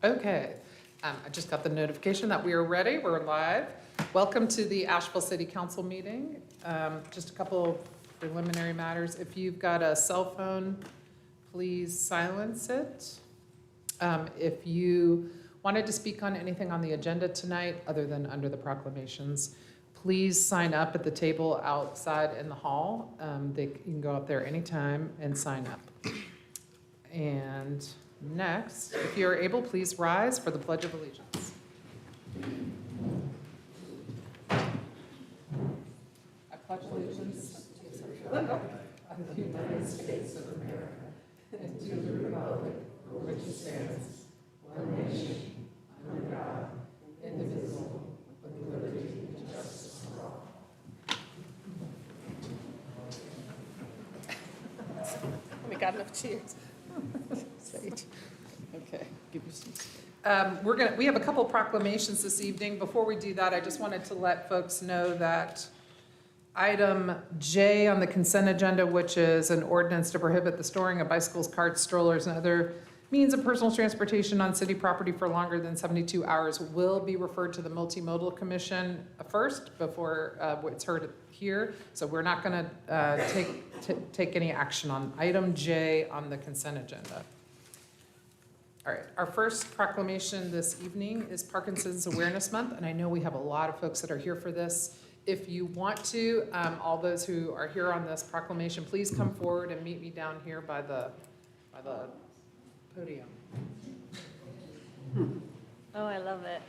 Okay, I just got the notification that we are ready. We're live. Welcome to the Asheville City Council meeting. Just a couple preliminary matters. If you've got a cell phone, please silence it. If you wanted to speak on anything on the agenda tonight, other than under the proclamations, please sign up at the table outside in the hall. You can go up there anytime and sign up. And next, if you're able, please rise for the Pledge of Allegiance. I pledge allegiance to the United States of America and to the republic for which it stands, one nation, under God, indivisible, with liberty and justice for all. We got enough cheers. Okay, give you some. We have a couple proclamations this evening. Before we do that, I just wanted to let folks know that item J on the consent agenda, which is an ordinance to prohibit the storing of bicycles, carts, strollers, and other means of personal transportation on city property for longer than 72 hours, will be referred to the Multimodal Commission first before it's heard here. So we're not going to take any action on item J on the consent agenda. All right, our first proclamation this evening is Parkinson's Awareness Month, and I know we have a lot of folks that are here for this. If you want to, all those who are here on this proclamation, please come forward and meet me down here by the podium. Oh, I love it.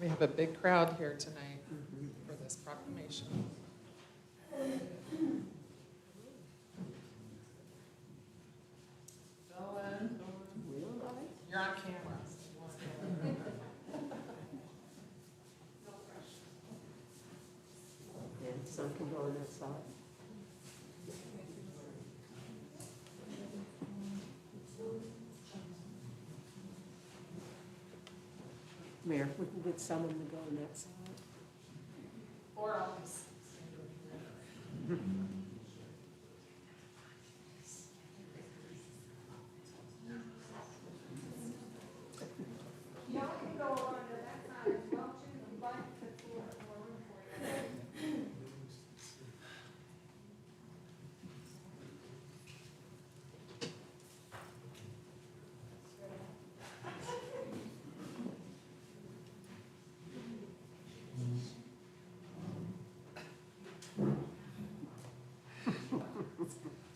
We have a big crowd here tonight for this proclamation. Dylan, you're on camera. Yeah, sun can go on that side. Mayor, we can get someone to go on that side. Or I'll just stand over here. Y'all can go over to that side as well, too. The bike that's a little bit more room for you.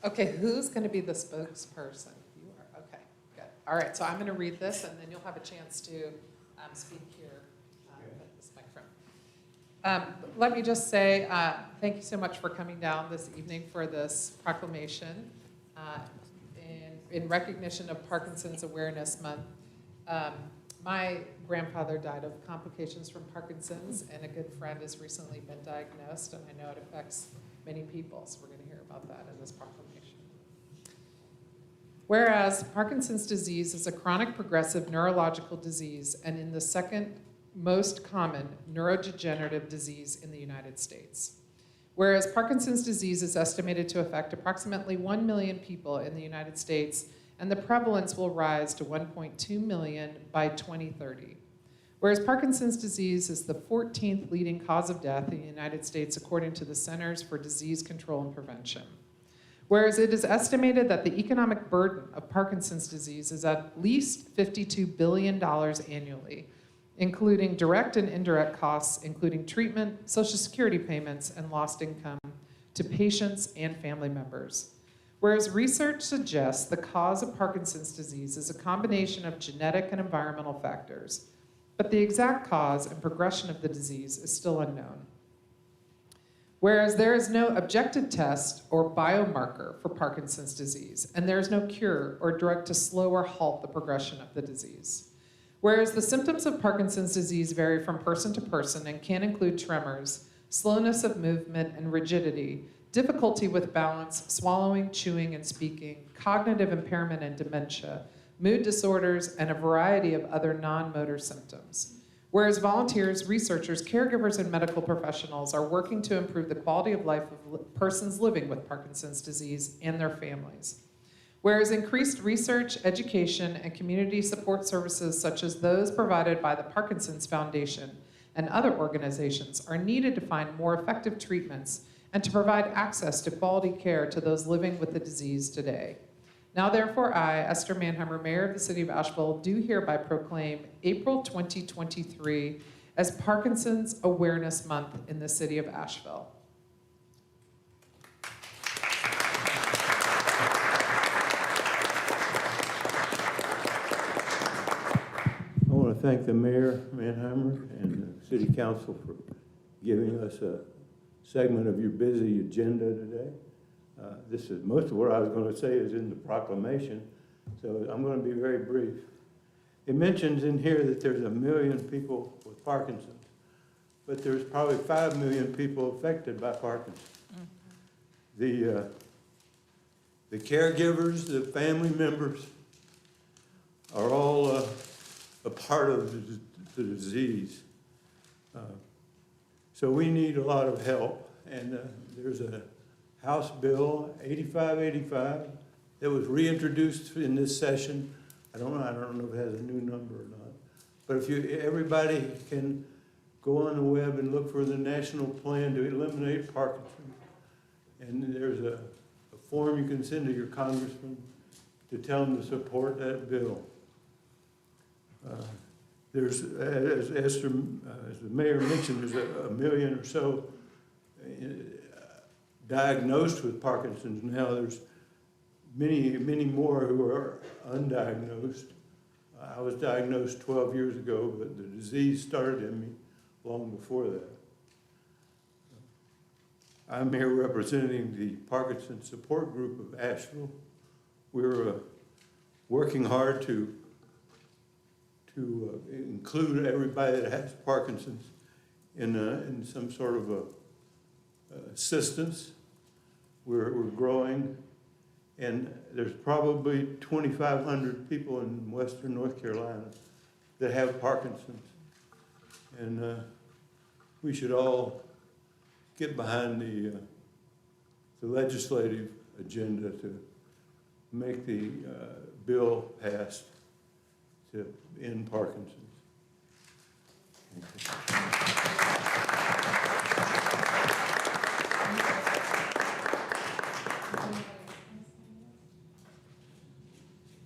Okay, who's going to be the spokesperson? You are. Okay, good. All right, so I'm going to read this, and then you'll have a chance to speak here at this microphone. Let me just say thank you so much for coming down this evening for this proclamation in recognition of Parkinson's Awareness Month. My grandfather died of complications from Parkinson's, and a good friend has recently been diagnosed, and I know it affects many people, so we're going to hear about that in this proclamation. Whereas Parkinson's disease is a chronic progressive neurological disease and in the second most common neurodegenerative disease in the United States. Whereas Parkinson's disease is estimated to affect approximately 1 million people in the United States, and the prevalence will rise to 1.2 million by 2030. Whereas Parkinson's disease is the 14th leading cause of death in the United States according to the Centers for Disease Control and Prevention. Whereas it is estimated that the economic burden of Parkinson's disease is at least $52 billion annually, including direct and indirect costs, including treatment, Social Security payments, and lost income to patients and family members. Whereas research suggests the cause of Parkinson's disease is a combination of genetic and environmental factors, but the exact cause and progression of the disease is still unknown. Whereas there is no objective test or biomarker for Parkinson's disease, and there is no cure or drug to slow or halt the progression of the disease. Whereas the symptoms of Parkinson's disease vary from person to person and can include tremors, slowness of movement and rigidity, difficulty with balance, swallowing, chewing, and speaking, cognitive impairment and dementia, mood disorders, and a variety of other non-motor symptoms. Whereas volunteers, researchers, caregivers, and medical professionals are working to improve the quality of life of persons living with Parkinson's disease and their families. Whereas increased research, education, and community support services such as those provided by the Parkinson's Foundation and other organizations are needed to find more effective treatments and to provide access to quality care to those living with the disease today. Now therefore I, Esther Manheimer, Mayor of the City of Asheville, do hereby proclaim April 2023 as Parkinson's Awareness Month in the City of Asheville. I want to thank the Mayor, Manheimer, and the City Council for giving us a segment of your busy agenda today. This is most of what I was going to say is in the proclamation, so I'm going to be very brief. It mentions in here that there's 1 million people with Parkinson's, but there's probably 5 million people affected by Parkinson's. The caregivers, the family members are all a part of the disease. So we need a lot of help, and there's a House Bill 8585 that was reintroduced in this session. I don't know if it has a new number or not, but everybody can go on the web and look for the national plan to eliminate Parkinson's, and there's a form you can send to your congressman to tell them to support that bill. There's, as Esther, as the mayor mentioned, there's a million or so diagnosed with Parkinson's now. There's many more who are undiagnosed. I was diagnosed 12 years ago, but the disease started in me long before that. I'm here representing the Parkinson's Support Group of Asheville. We're working hard to include everybody that has Parkinson's in some sort of assistance. We're growing, and there's probably 2,500 people in Western North Carolina that have Parkinson's, and we should all get behind the legislative agenda to make the bill pass to end Parkinson's.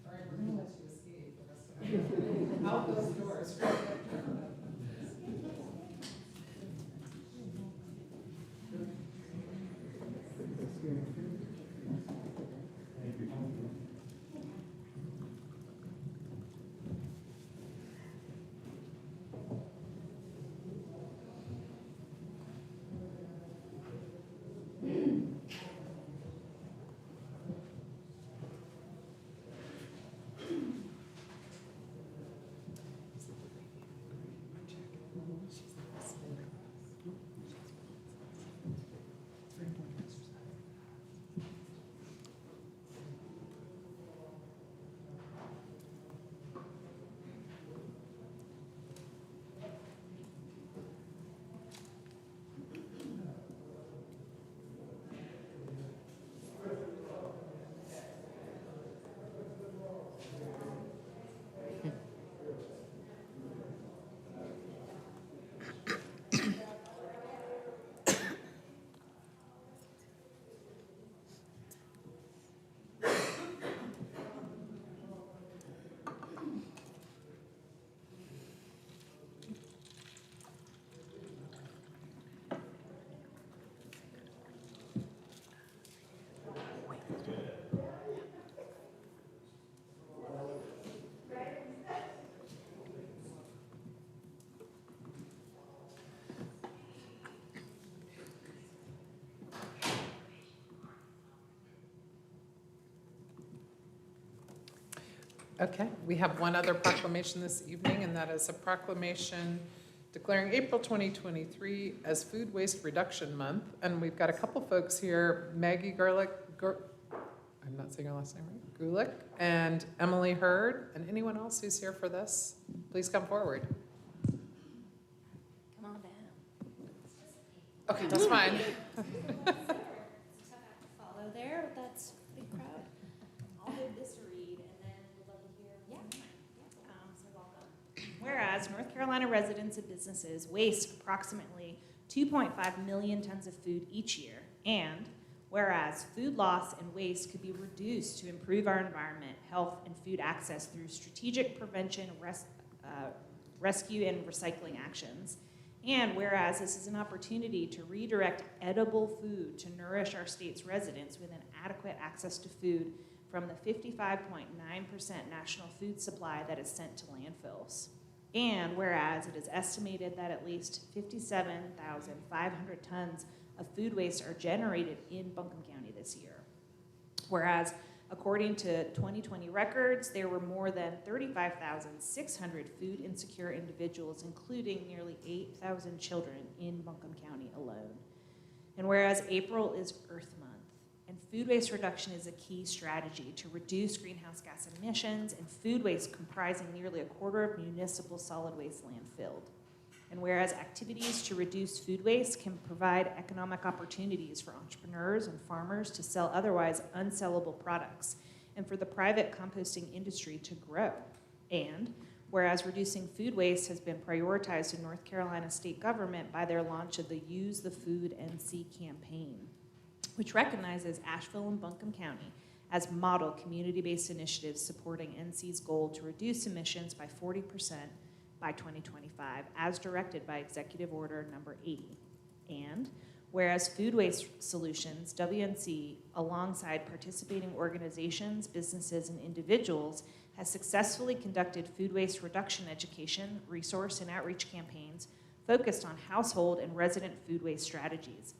All right, we're gonna let you escape. Out those doors. Okay, we have one other proclamation this evening, and that is a proclamation declaring April 2023 as Food Waste Reduction Month. And we've got a couple folks here, Maggie Gerlich, I'm not saying her last name right, Gulick, and Emily Hurd, and anyone else who's here for this, please come forward. Come on down. Okay, that's fine. It's a tough act to follow there. That's a big crowd. I'll move this to read, and then we'd love to hear. Yeah. So welcome. Whereas North Carolina residents and businesses waste approximately 2.5 million tons of food each year, and whereas food loss and waste could be reduced to improve our environment, health, and food access through strategic prevention, rescue, and recycling actions. And whereas this is an opportunity to redirect edible food to nourish our state's residents with an adequate access to food from the 55.9% national food supply that is sent to landfills. And whereas it is estimated that at least 57,500 tons of food waste are generated in Buncombe County this year. Whereas, according to 2020 records, there were more than 35,600 food insecure individuals, including nearly 8,000 children in Buncombe County alone. And whereas April is Earth Month, and food waste reduction is a key strategy to reduce greenhouse gas emissions, and food waste comprising nearly a quarter of municipal solid waste landfilled. And whereas activities to reduce food waste can provide economic opportunities for entrepreneurs and farmers to sell otherwise unsellable products, and for the private composting industry to grow. And whereas reducing food waste has been prioritized in North Carolina state government by their launch of the Use the Food NC campaign, which recognizes Asheville and Buncombe County as model community-based initiatives supporting NC's goal to reduce emissions by 40% by 2025, as directed by Executive Order Number 80. And whereas Food Waste Solutions, WNC, alongside participating organizations, businesses, and individuals, has successfully conducted food waste reduction education, resource, and outreach campaigns focused on household and resident food waste strategies,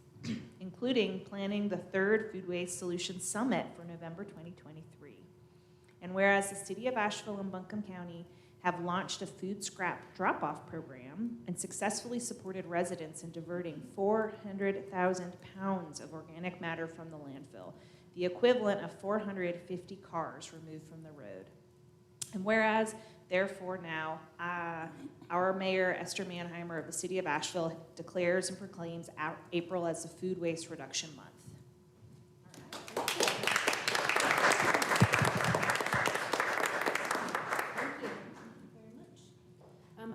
including planning the 3rd Food Waste Solutions Summit for November 2023. And whereas the City of Asheville and Buncombe County have launched a food scrap drop-off program and successfully supported residents in diverting 400,000 pounds of organic matter from the landfill, the equivalent of 450 cars removed from the road. And whereas, therefore now, our Mayor, Esther Mannheimer of the City of Asheville, declares and proclaims April as the Food Waste Reduction Month.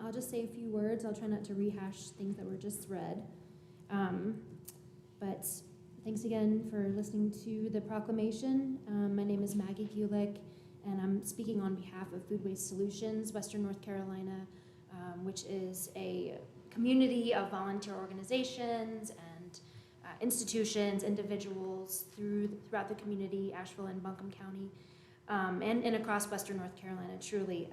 I'll just say a few words. I'll try not to rehash things that were just read. But thanks again for listening to the proclamation. My name is Maggie Gulick, and I'm speaking on behalf of Food Waste Solutions, Western North Carolina, which is a community of volunteer organizations and institutions, individuals throughout the community, Asheville and Buncombe County, and across Western North Carolina, truly.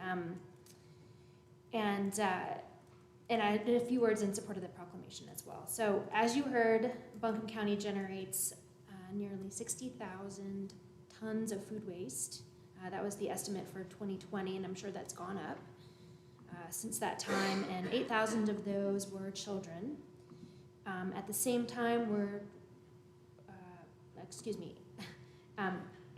And I did a few words in support of the proclamation as well. So as you heard, Buncombe County generates nearly 60,000 tons of food waste. That was the estimate for 2020, and I'm sure that's gone up since that time, and 8,000 of those were children. At the same time,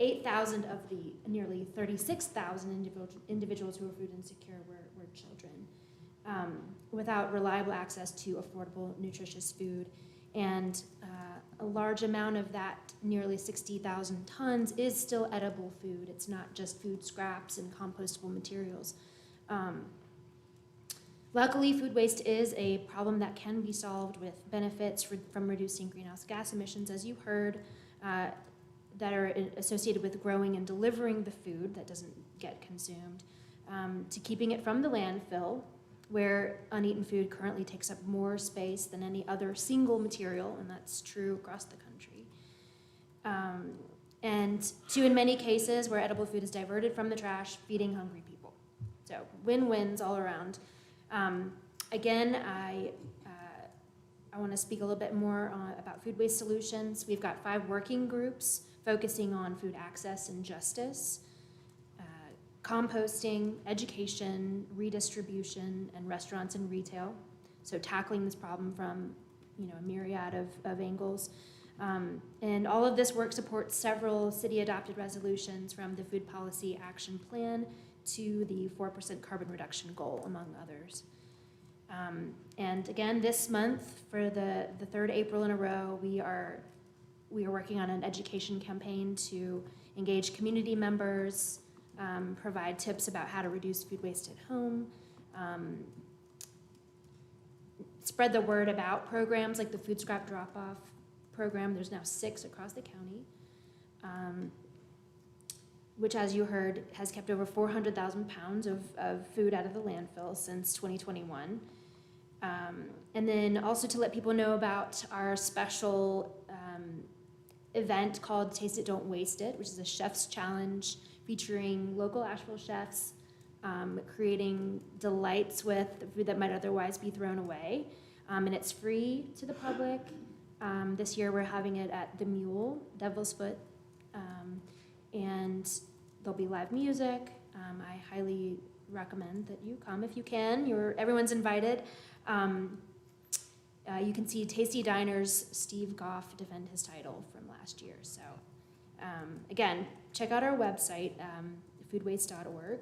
8,000 of the nearly 36,000 individuals who were food insecure were children, without reliable access to affordable, nutritious food. And a large amount of that, nearly 60,000 tons, is still edible food. It's not just food scraps and compostable materials. Luckily, food waste is a problem that can be solved with benefits from reducing greenhouse gas emissions, as you heard, that are associated with growing and delivering the food that doesn't get consumed, to keeping it from the landfill, where uneaten food currently takes up more space than any other single material, and that's true across the country. And to, in many cases, where edible food is diverted from the trash, feeding hungry people. So win-wins all around. Again, I want to speak a little bit more about Food Waste Solutions. We've got 5 working groups focusing on food access and justice. composting, education, redistribution, and restaurants and retail. So tackling this problem from, a myriad of angles. And all of this work supports several city-adopted resolutions, from the Food Policy Action Plan to the 4% carbon reduction goal, among others. And again, this month, for the third April in a row, we are working on an education campaign to engage community members, provide tips about how to reduce food waste at home, spread the word about programs like the food scrap drop-off program. There's now 6 across the county, which, as you heard, has kept over 400,000 pounds of food out of the landfill since 2021. And then also to let people know about our special event called Taste It, Don't Waste It, which is a chef's challenge featuring local Asheville chefs creating delights with food that might otherwise be thrown away. And it's free to the public. This year we're having it at the Mule, Devil's Foot, and there'll be live music. I highly recommend that you come if you can. Everyone's invited. You can see Tasty Diner's Steve Goff defend his title from last year. So again, check out our website, foodwaste.org,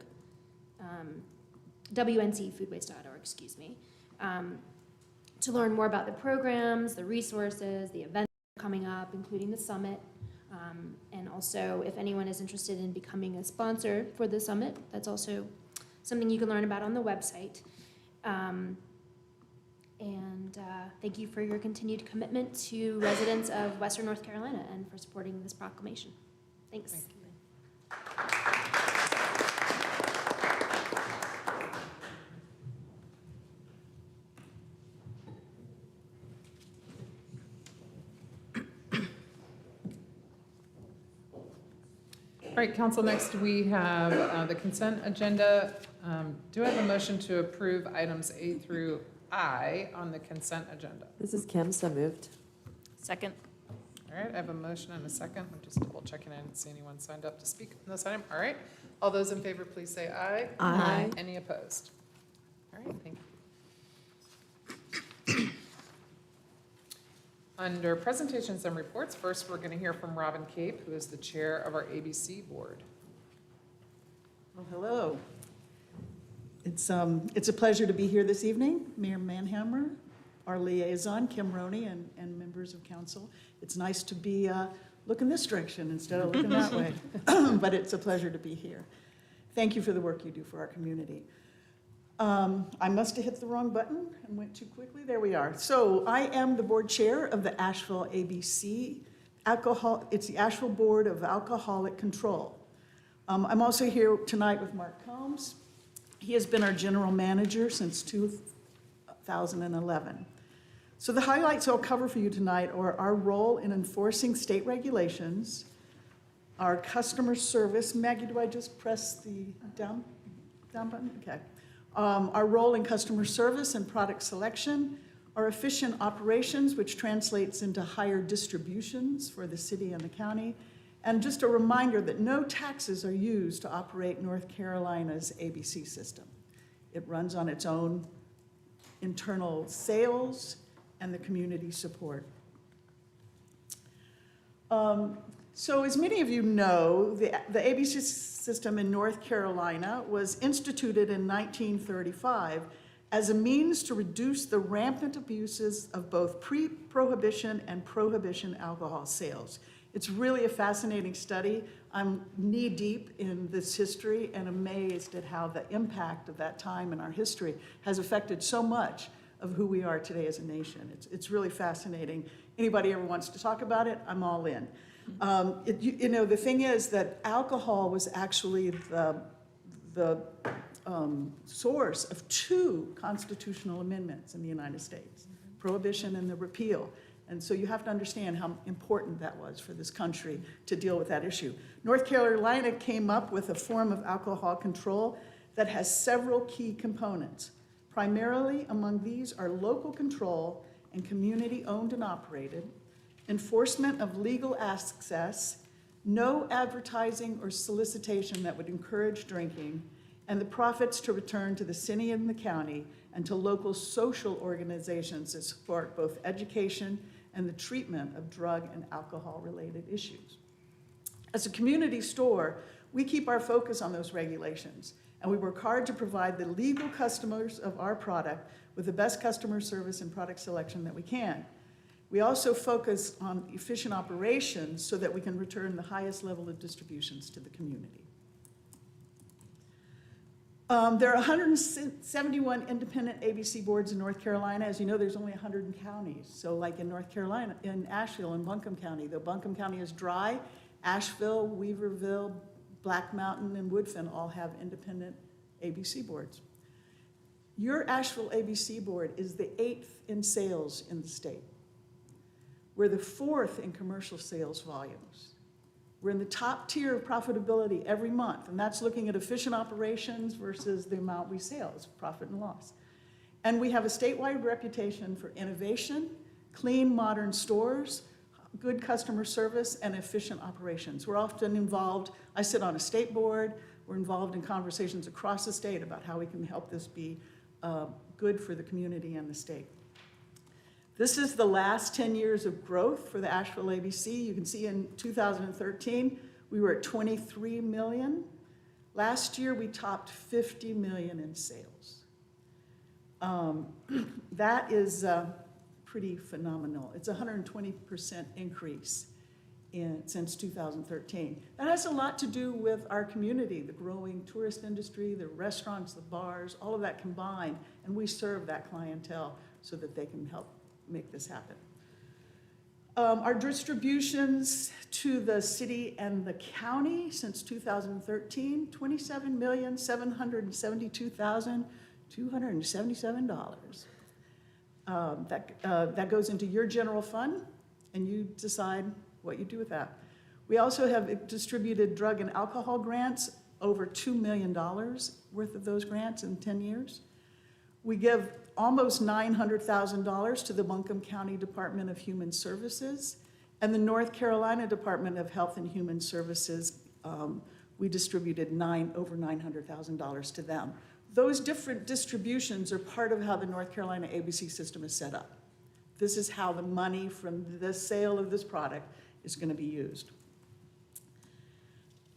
wncfoodwaste.org, excuse me, to learn more about the programs, the resources, the events coming up, including the summit. And also, if anyone is interested in becoming a sponsor for the summit, that's also something you can learn about on the website. Thank you for your continued commitment to residents of Western North Carolina and for supporting this proclamation. Thanks. Thank you. All right, council, next we have the consent agenda. Do I have a motion to approve items A through I on the consent agenda? This is Kim, so moved. Second. All right, I have a motion and a second. I'm just double checking. I didn't see anyone signed up to speak on this item. All right, all those in favor, please say aye. Aye. Any opposed? All right, thank you. Under presentations and reports, first we're going to hear from Robin Cape, who is the chair of our ABC board. Well, hello. It's a pleasure to be here this evening. Mayor Manhammer, our liaison, Kim Roney, and members of council. It's nice to be looking this direction instead of looking that way, but it's a pleasure to be here. Thank you for the work you do for our community. I must have hit the wrong button and went too quickly. There we are. So I am the board chair of the Asheville ABC It's the Asheville Board of Alcoholic Control. I'm also here tonight with Mark Combs. He has been our general manager since 2011. So the highlights I'll cover for you tonight are our role in enforcing state regulations, our customer service. Maggie, do I just press the down button? Okay. Our role in customer service and product selection, our efficient operations, which translates into higher distributions for the city and the county, and just a reminder that no taxes are used to operate North Carolina's ABC system. It runs on its own internal sales and the community support. So as many of you know, the ABC system in North Carolina was instituted in 1935 as a means to reduce the rampant abuses of both pre-prohibition and prohibition alcohol sales. It's really a fascinating study. I'm knee-deep in this history and amazed at how the impact of that time in our history has affected so much of who we are today as a nation. It's really fascinating. Anybody ever wants to talk about it, I'm all in. The thing is that alcohol was actually the source of 2 constitutional amendments in the United States, prohibition and the repeal. And so you have to understand how important that was for this country to deal with that issue. North Carolina came up with a form of alcohol control that has several key components. Primarily among these are local control and community owned and operated, enforcement of legal access, no advertising or solicitation that would encourage drinking, and the profits to return to the city and the county and to local social organizations that support both education and the treatment of drug and alcohol-related issues. As a community store, we keep our focus on those regulations, and we work hard to provide the legal customers of our product with the best customer service and product selection that we can. We also focus on efficient operations so that we can return the highest level of distributions to the community. There are 171 independent ABC boards in North Carolina. As you know, there's only 100 counties. So like in North Carolina, in Asheville and Buncombe County, though Buncombe County is dry, Asheville, Weaverville, Black Mountain, and Woodfin all have independent ABC boards. Your Asheville ABC board is the 8th in sales in the state. We're the 4th in commercial sales volumes. We're in the top tier of profitability every month, and that's looking at efficient operations versus the amount we sell, it's profit and loss. And we have a statewide reputation for innovation, clean, modern stores, good customer service, and efficient operations. We're often involved, I sit on a state board, we're involved in conversations across the state about how we can help this be good for the community and the state. This is the last 10 years of growth for the Asheville ABC. You can see in 2013, we were at 23 million. Last year, we topped 50 million in sales. That is pretty phenomenal. It's a 120% increase since 2013. That has a lot to do with our community, the growing tourist industry, the restaurants, the bars, all of that combined, and we serve that clientele so that they can help make this happen. Our distributions to the city and the county since 2013, $27,772,277. That goes into your general fund, and you decide what you do with that. We also have distributed drug and alcohol grants, over $2 million worth of those grants in 10 years. We give almost $900,000 to the Buncombe County Department of Human Services and the North Carolina Department of Health and Human Services. We distributed over $900,000 to them. Those different distributions are part of how the North Carolina ABC system is set up. This is how the money from the sale of this product is going to be used.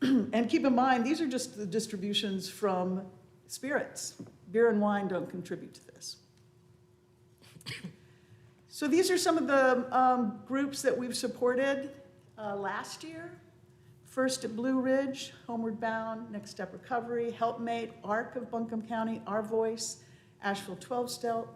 And keep in mind, these are just the distributions from spirits. Beer and wine don't contribute to this. So these are some of the groups that we've supported last year. First at Blue Ridge, Homeward Bound, Next Step Recovery, Helpmate, ARC of Buncombe County, Our Voice, Asheville 12-Step,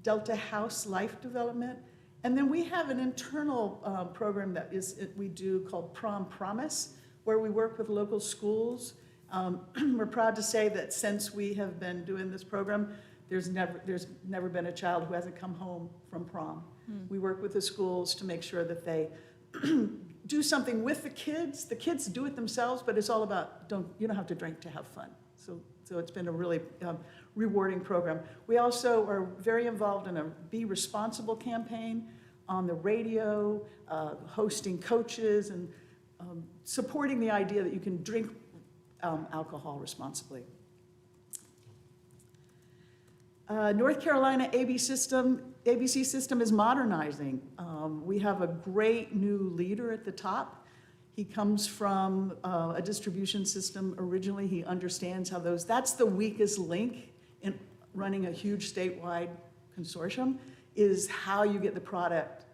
Delta House Life Development. And then we have an internal program that we do called Prom Promise, where we work with local schools. We're proud to say that since we have been doing this program, there's never been a child who hasn't come home from prom. We work with the schools to make sure that they do something with the kids. The kids do it themselves, but it's all about you don't have to drink to have fun. So it's been a really rewarding program. We also are very involved in a Be Responsible campaign on the radio, hosting coaches and supporting the idea that you can drink alcohol responsibly. North Carolina ABC system is modernizing. We have a great new leader at the top. He comes from a distribution system originally. He understands how that's the weakest link in running a huge statewide consortium, is how you get the product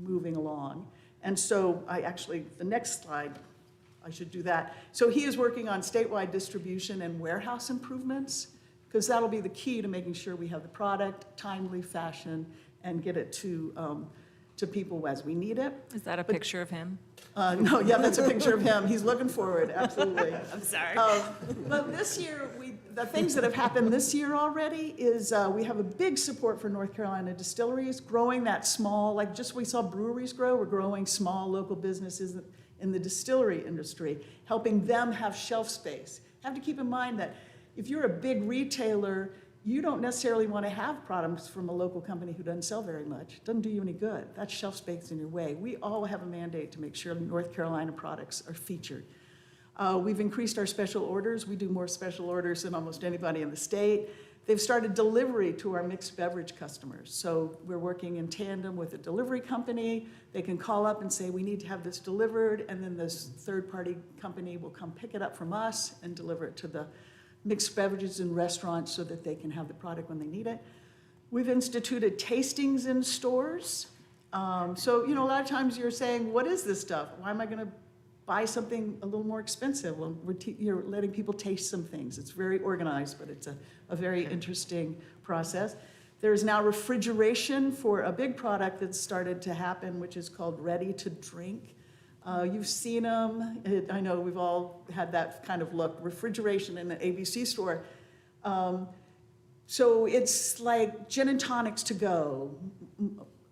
moving along. And so the next slide, I should do that. So he is working on statewide distribution and warehouse improvements, because that'll be the key to making sure we have the product, timely fashion, and get it to people as we need it. Is that a picture of him? No, yeah, that's a picture of him. He's looking forward, absolutely. I'm sorry. But this year, the things that have happened this year already is we have a big support for North Carolina distilleries, growing that small, like just we saw breweries grow, we're growing small local businesses in the distillery industry, helping them have shelf space. Have to keep in mind that if you're a big retailer, you don't necessarily want to have products from a local company who doesn't sell very much. It doesn't do you any good. That shelf space in your way. We all have a mandate to make sure North Carolina products are featured. We've increased our special orders. We do more special orders than almost anybody in the state. They've started delivery to our mixed beverage customers. So we're working in tandem with a delivery company. They can call up and say, we need to have this delivered, and then this third-party company will come pick it up from us and deliver it to the mixed beverages and restaurants so that they can have the product when they need it. We've instituted tastings in stores. So, a lot of times you're saying, what is this stuff? Why am I going to buy something a little more expensive? Well, you're letting people taste some things. It's very organized, but it's a very interesting process. There's now refrigeration for a big product that's started to happen, which is called ready to drink. You've seen them. I know we've all had that kind of look. Refrigeration in an ABC store. So it's like gin and tonics to go,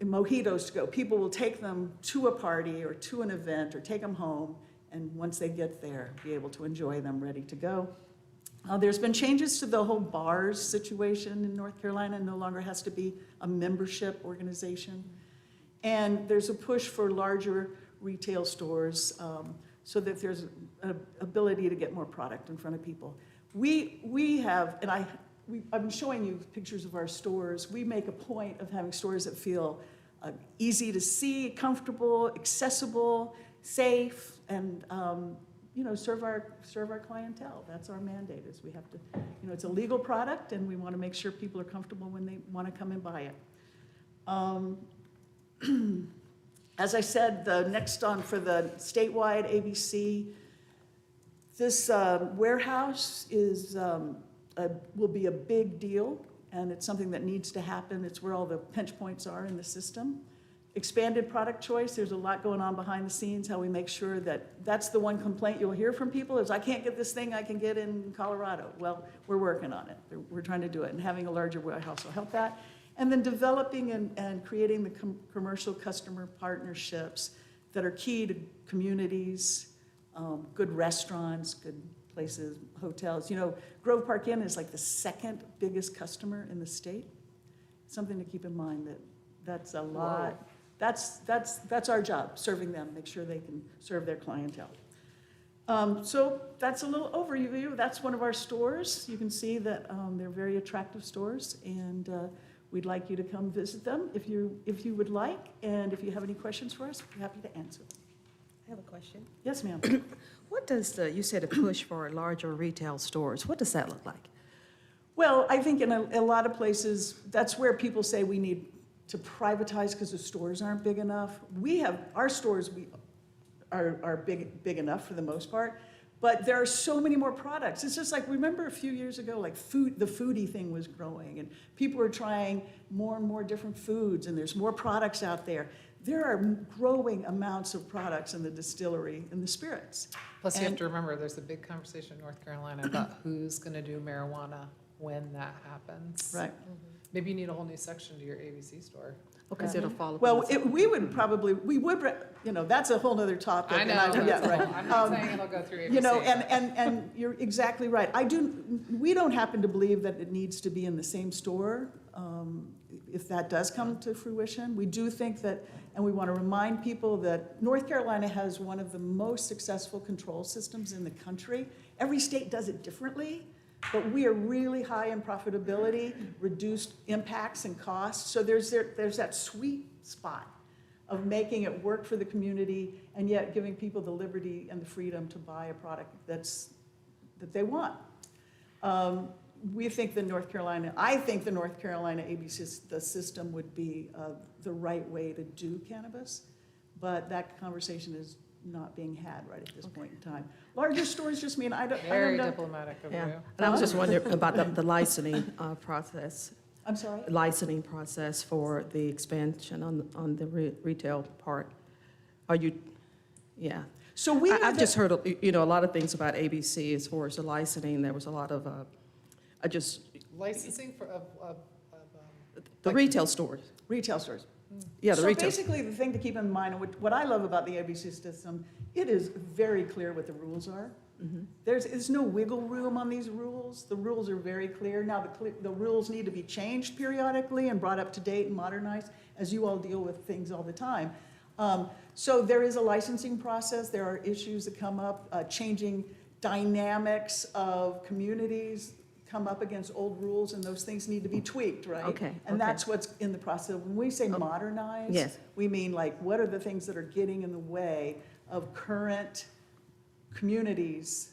mojitos to go. People will take them to a party or to an event or take them home, and once they get there, be able to enjoy them ready to go. There's been changes to the whole bars situation in North Carolina. No longer has to be a membership organization. And there's a push for larger retail stores so that there's an ability to get more product in front of people. We have, and I've been showing you pictures of our stores. We make a point of having stores that feel easy to see, comfortable, accessible, safe, and serve our clientele. That's our mandate. Is we have to, it's a legal product, and we want to make sure people are comfortable when they want to come and buy it. As I said, the next on for the statewide ABC, this warehouse is will be a big deal, and it's something that needs to happen. It's where all the pinch points are in the system. Expanded product choice, there's a lot going on behind the scenes, how we make sure that that's the one complaint you'll hear from people is, I can't get this thing I can get in Colorado. Well, we're working on it. We're trying to do it, and having a larger warehouse will help that. And then developing and creating the commercial customer partnerships that are key to communities, good restaurants, good places, hotels. Grove Park Inn is like the second biggest customer in the state. Something to keep in mind that's a lot. Whoa. That's our job, serving them, make sure they can serve their clientele. So that's a little overview. That's one of our stores. You can see that they're very attractive stores, and we'd like you to come visit them if you would like, and if you have any questions for us, we're happy to answer them. I have a question. Yes, ma'am. What does you said a push for larger retail stores, what does that look like? Well, I think in a lot of places, that's where people say we need to privatize because the stores aren't big enough. Our stores are big enough for the most part, but there are so many more products. It's just like, remember a few years ago, like the foodie thing was growing, and people were trying more and more different foods, and there's more products out there. There are growing amounts of products in the distillery and the spirits. Plus, you have to remember, there's a big conversation in North Carolina about who's going to do marijuana when that happens. Right. Maybe you need a whole new section to your ABC store. Because it'll fall. Well, that's a whole other topic. I know. Yeah, right. I'm not saying it'll go through ABC. And you're exactly right. We don't happen to believe that it needs to be in the same store. If that does come to fruition, we do think that, and we want to remind people that North Carolina has one of the most successful control systems in the country. Every state does it differently, but we are really high in profitability, reduced impacts and costs. So there's that sweet spot of making it work for the community and yet giving people the liberty and the freedom to buy a product that they want. I think the North Carolina ABC the system would be the right way to do cannabis, but that conversation is not being had right at this point in time. Larger stores just mean I don't Very know. diplomatic of Yeah, you. and I was just wondering about the licensing process. I'm sorry? Licensing process for the expansion on the retail part. Are you, yeah. So I've just heard, a lot of things about ABC as far as the licensing. There was a lot of, Licensing for the retail stores. retail stores. Yeah, the So retail. basically, the thing to keep in mind, and what I love about the ABC system, it is very clear what the rules are. There's no wiggle room on these rules. The rules are very clear. Now, the rules need to be changed periodically and brought up to date and modernized, as you all deal with things all the time. So there is a licensing process. There are issues that come up, changing dynamics of communities come up against old rules, and those things need to be tweaked, right? Okay, And okay. that's what's in the process. When we say modernize, Yes. we mean like, what are the things that are getting in the way of current communities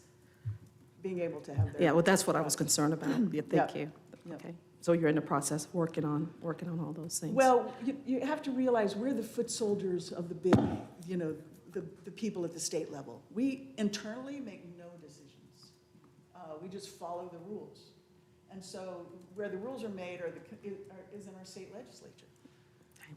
being able to have their. Yeah, well, that's what I was concerned about. Yeah, thank Yeah. you. Yeah. Okay, so you're in the process, working on all those things. Well, you have to realize we're the foot soldiers of the big, the people at the state level. We internally make no decisions. We just follow the rules. And so where the rules are made is in our state legislature. Okay.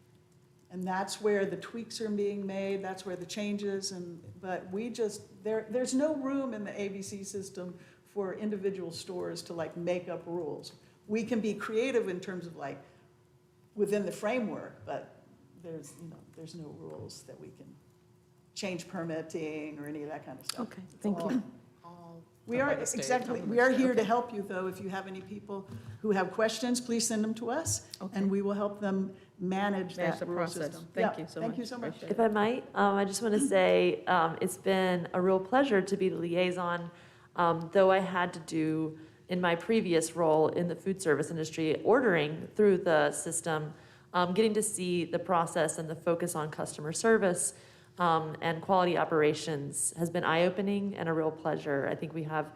And that's where the tweaks are being made, that's where the changes, but we just, there's no room in the ABC system for individual stores to like make up rules. We can be creative in terms of like, within the framework, but there's no rules that we can change permitting or any of that kind of stuff. Okay, thank All- you. We Done are, by the state. exactly, we are here to help you, though. If you have any people who have questions, please send them to us, Okay. and we will help them manage Manage the that rule process. system. Thank Yeah, you so Thank much. you so much. Appreciate If I might, I just want to say it's been a real pleasure to be the liaison, though I had to do, in my previous role in the food service industry, ordering through the system, getting to see the process and the focus on customer service and quality operations has been eye-opening and a real pleasure. I think we have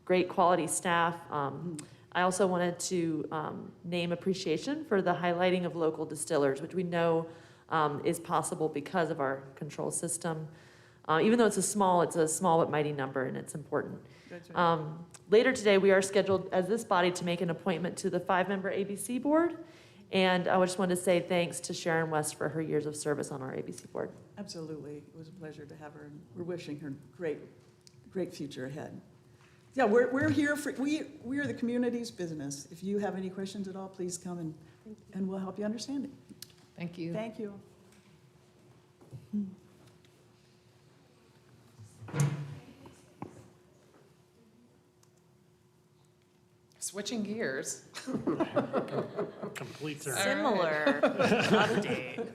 great quality staff. I also wanted to name appreciation for the highlighting of local distillers, which we know is possible because of our control system. Even though it's a small but mighty number, and it's important. That's right. Later today, we are scheduled as this body to make an appointment to the 5-member ABC board. And I just wanted to say thanks to Sharon West for her years of service on our ABC board. Absolutely. It was a pleasure to have her, and we're wishing her great future ahead. Yeah, we're here for, we are the community's business. If you have any questions at all, please come and we'll help you understand it. Thank you. Thank you. Switching gears. Complete turn. Similar, update.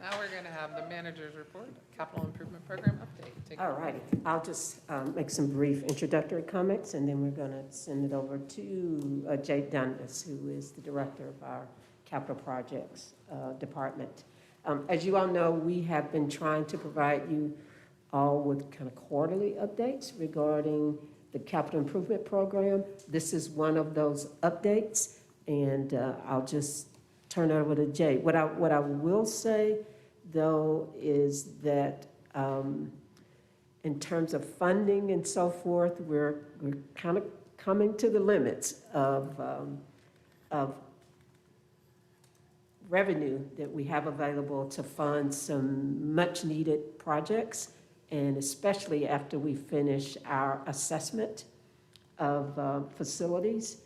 Now we're going to have the manager's report, capital improvement program update. Take it All away. righty, I'll just make some brief introductory comments, and then we're going to send it over to Jay Dundas, who is the director of our capital projects department. As you all know, we have been trying to provide you all with kind of quarterly updates regarding the capital improvement program. This is one of those updates, and I'll just turn it over to Jay. What I will say, though, is that in terms of funding and so forth, we're kind of coming to the limits of revenue that we have available to fund some much-needed projects, and especially after we finish our assessment of facilities.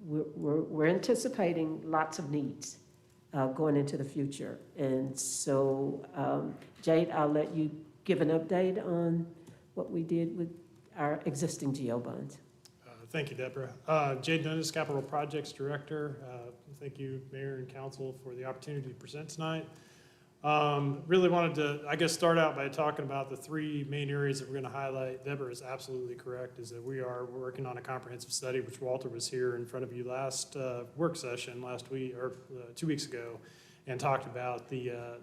We're anticipating lots of needs going into the future. And so, Jade, I'll let you give an update on what we did with our existing GO bonds. Thank you, Deborah. Jay Dundas, Capital Projects Director. Thank you, Mayor and Council, for the opportunity to present tonight. Really wanted to, I guess, start out by talking about the three main areas that we're going to highlight. Deborah is absolutely correct, is that we are working on a comprehensive study, which Walter was here in front of you last work session last week, or 2 weeks ago, and talked about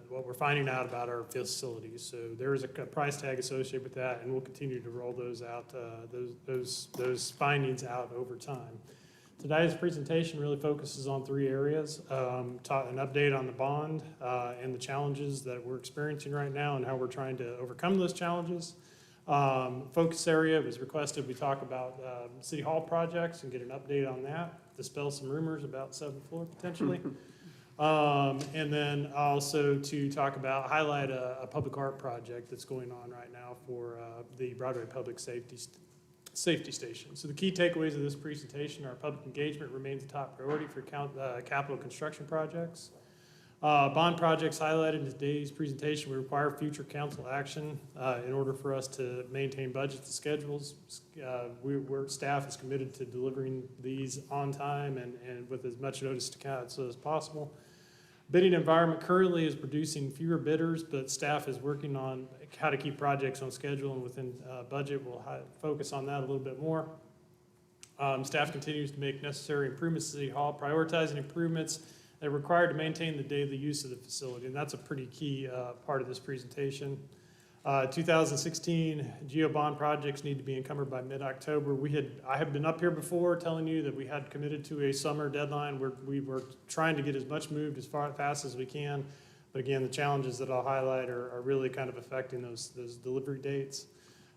what we're finding out about our facilities. So there is a price tag associated with that, and we'll continue to roll those out, those findings out over time. Today's presentation really focuses on three areas. An update on the bond and the challenges that we're experiencing right now and how we're trying to overcome those challenges. Focus area was requested we talk about City Hall projects and get an update on that, dispel some rumors about 7th floor potentially. And then also to highlight a public art project that's going on right now for the Broadway Public Safety Station. So the key takeaways of this presentation are public engagement remains a top priority for capital construction projects. Bond projects highlighted in today's presentation will require future council action in order for us to maintain budgets and schedules. Staff is committed to delivering these on time and with as much notice to council as possible. Bidding environment currently is producing fewer bidders, but staff is working on how to keep projects on schedule and within budget. We'll focus on that a little bit more. Staff continues to make necessary improvements to City Hall, prioritizing improvements that are required to maintain the daily use of the facility, and that's a pretty key part of this presentation. 2016 GEO bond projects need to be encumbered by mid-October. I have been up here before telling you that we had committed to a summer deadline where we were trying to get as much moved as fast as we can. But again, the challenges that I'll highlight are really kind of affecting those delivery dates.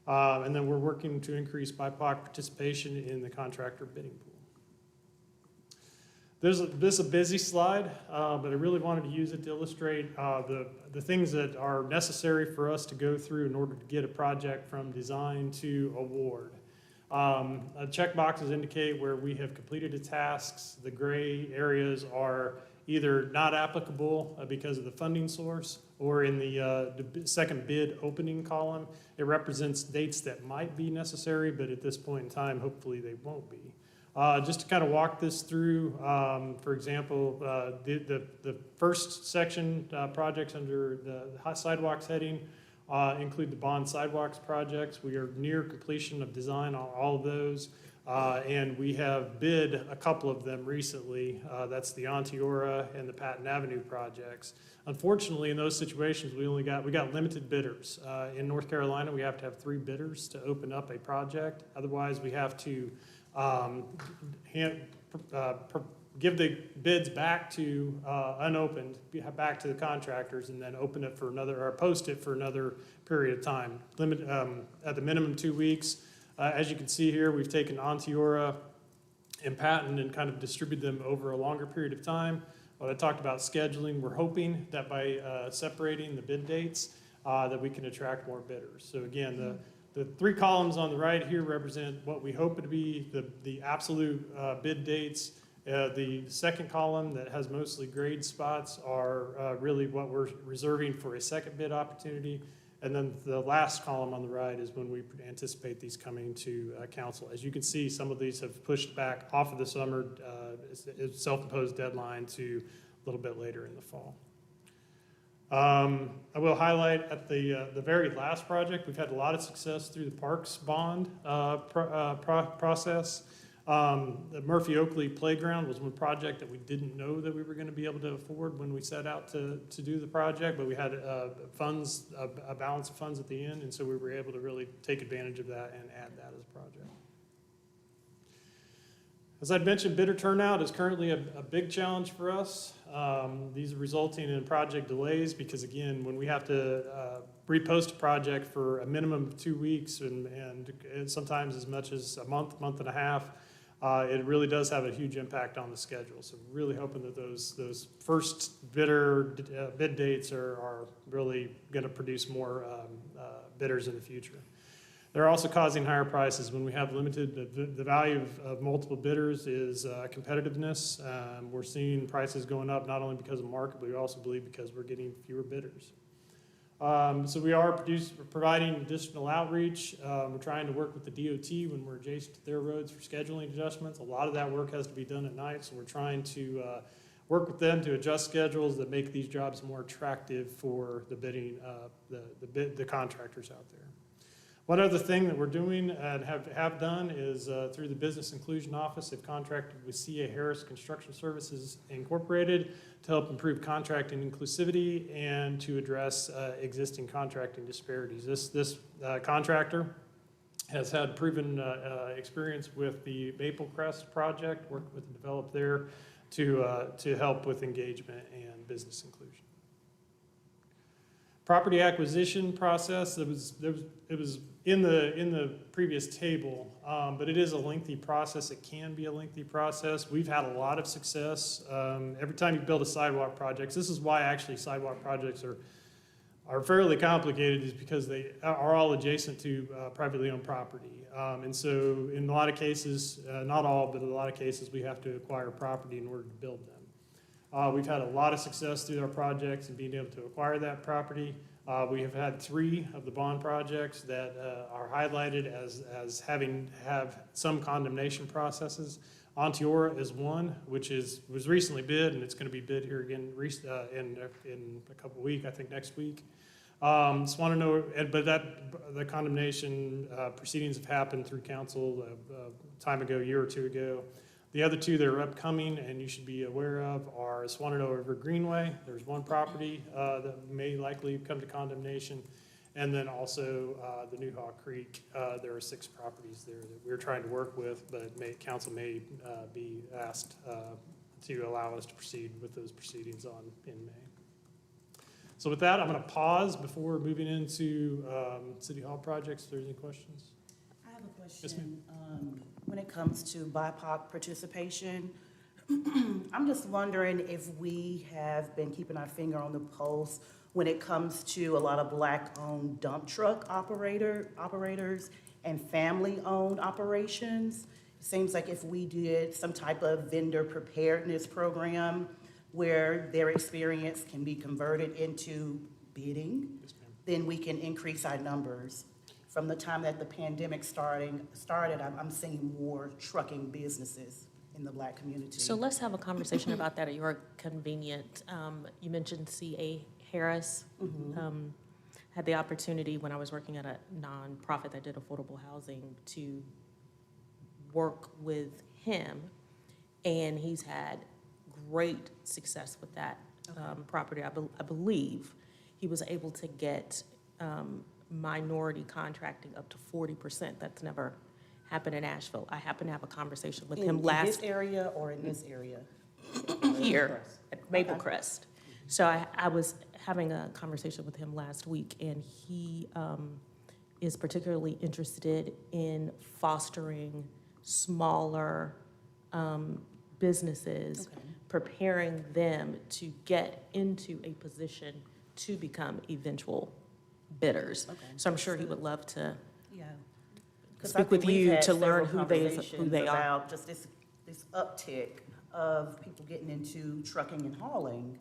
And then we're working to increase BIPOC participation in the contractor bidding pool. This is a busy slide, but I really wanted to use it to illustrate the things that are necessary for us to go through in order to get a project from design to award. Check boxes indicate where we have completed the tasks. The gray areas are either not applicable because of the funding source, or in the second bid opening column, it represents dates that might be necessary, but at this point in time, hopefully they won't be. Just to kind of walk this through, for example, the first section projects under the sidewalks heading include the bond sidewalks projects. We are near completion of design on all of those, and we have bid a couple of them recently. That's the Onteora and the Patton Avenue projects. Unfortunately, in those situations, we got limited bidders. In North Carolina, we have to have 3 bidders to open up a project. Otherwise, we have to give the bids back to unopened, back to the contractors, and then open it for another, or post it for another period of time. At the minimum 2 weeks. As you can see here, we've taken Onteora and Patton and kind of distributed them over a longer period of time. When I talked about scheduling, we're hoping that by separating the bid dates, that we can attract more bidders. So again, the 3 columns on the right here represent what we hope to be the absolute bid dates. The second column that has mostly grade spots are really what we're reserving for a second bid opportunity. And then the last column on the right is when we anticipate these coming to council. As you can see, some of these have pushed back off of the summer self-imposed deadline to a little bit later in the fall. I will highlight at the very last project, we've had a lot of success through the Parks bond process. The Murphy Oakley Playground was one project that we didn't know that we were going to be able to afford when we set out to do the project, but we had funds, a balance of funds at the end, and so we were able to really take advantage of that and add that as a project. As I'd mentioned, bidder turnout is currently a big challenge for us. These are resulting in project delays because, again, when we have to repost a project for a minimum of 2 weeks and sometimes as much as a month and a half, it really does have a huge impact on the schedule. So really hoping that those first bid dates are really going to produce more bidders in the future. They're also causing higher prices when we have limited, the value of multiple bidders is competitiveness. We're seeing prices going up not only because of market, but we also believe because we're getting fewer bidders. So we are providing additional outreach. We're trying to work with the DOT when we're adjacent to their roads for scheduling adjustments. A lot of that work has to be done at night, so we're trying to work with them to adjust schedules that make these jobs more attractive for the bidding, the contractors out there. One other thing that we're doing and have done is through the Business Inclusion Office, they've contracted with C.A. Harris Construction Services Incorporated to help improve contracting inclusivity and to address existing contracting disparities. This contractor has had proven experience with the Maple Crest project, worked with the developer there to help with engagement and business inclusion. Property acquisition process, it was in the previous table, but it is a lengthy process. It can be a lengthy process. We've had a lot of success. Every time you build a sidewalk project, this is why actually sidewalk projects are fairly complicated, is because they are all adjacent to privately owned property. And so in a lot of cases, not all, but in a lot of cases, we have to acquire property in order to build them. We've had a lot of success through our projects and being able to acquire that property. We have had 3 of the bond projects that are highlighted as have some condemnation processes. Onteora is one, which was recently bid, and it's going to be bid here again in a couple of weeks, I think next week. Just want to know, but the condemnation proceedings have happened through council time ago, a year or 2 ago. The other 2 that are upcoming and you should be aware of are Swananoa River Greenway. There's one property that may likely come to condemnation. And then also the New Hawk Creek, there are 6 properties there that we're trying to work with, but council may be asked to allow us to proceed with those proceedings in May. So with that, I'm going to pause before moving into City Hall projects. If there's any questions. I have a question. Yes, ma'am. When it comes to BIPOC participation, I'm just wondering if we have been keeping our finger on the pulse when it comes to a lot of Black-owned dump truck operators and family-owned operations. It seems like if we did some type of vendor preparedness program where their experience can be converted into bidding, Yes, ma'am. then we can increase our numbers. From the time that the pandemic started, I'm seeing more trucking businesses in the Black community. So let's have a conversation about that at your convenience. You mentioned C.A. Harris. Had the opportunity when I was working at a nonprofit that did affordable housing to work with him, and he's had great success with that property. I believe he was able to get minority contracting up to 40%. That's never happened in Asheville. I happened to have a conversation with him in last this area or in this area? here at Maple Crest. So I was having a conversation with him last week, and he is particularly interested in fostering smaller businesses, preparing them to get into a position to become eventual bidders. So I'm sure he would love to Yeah. speak with you to learn who they are. About just this uptick of people getting into trucking and hauling.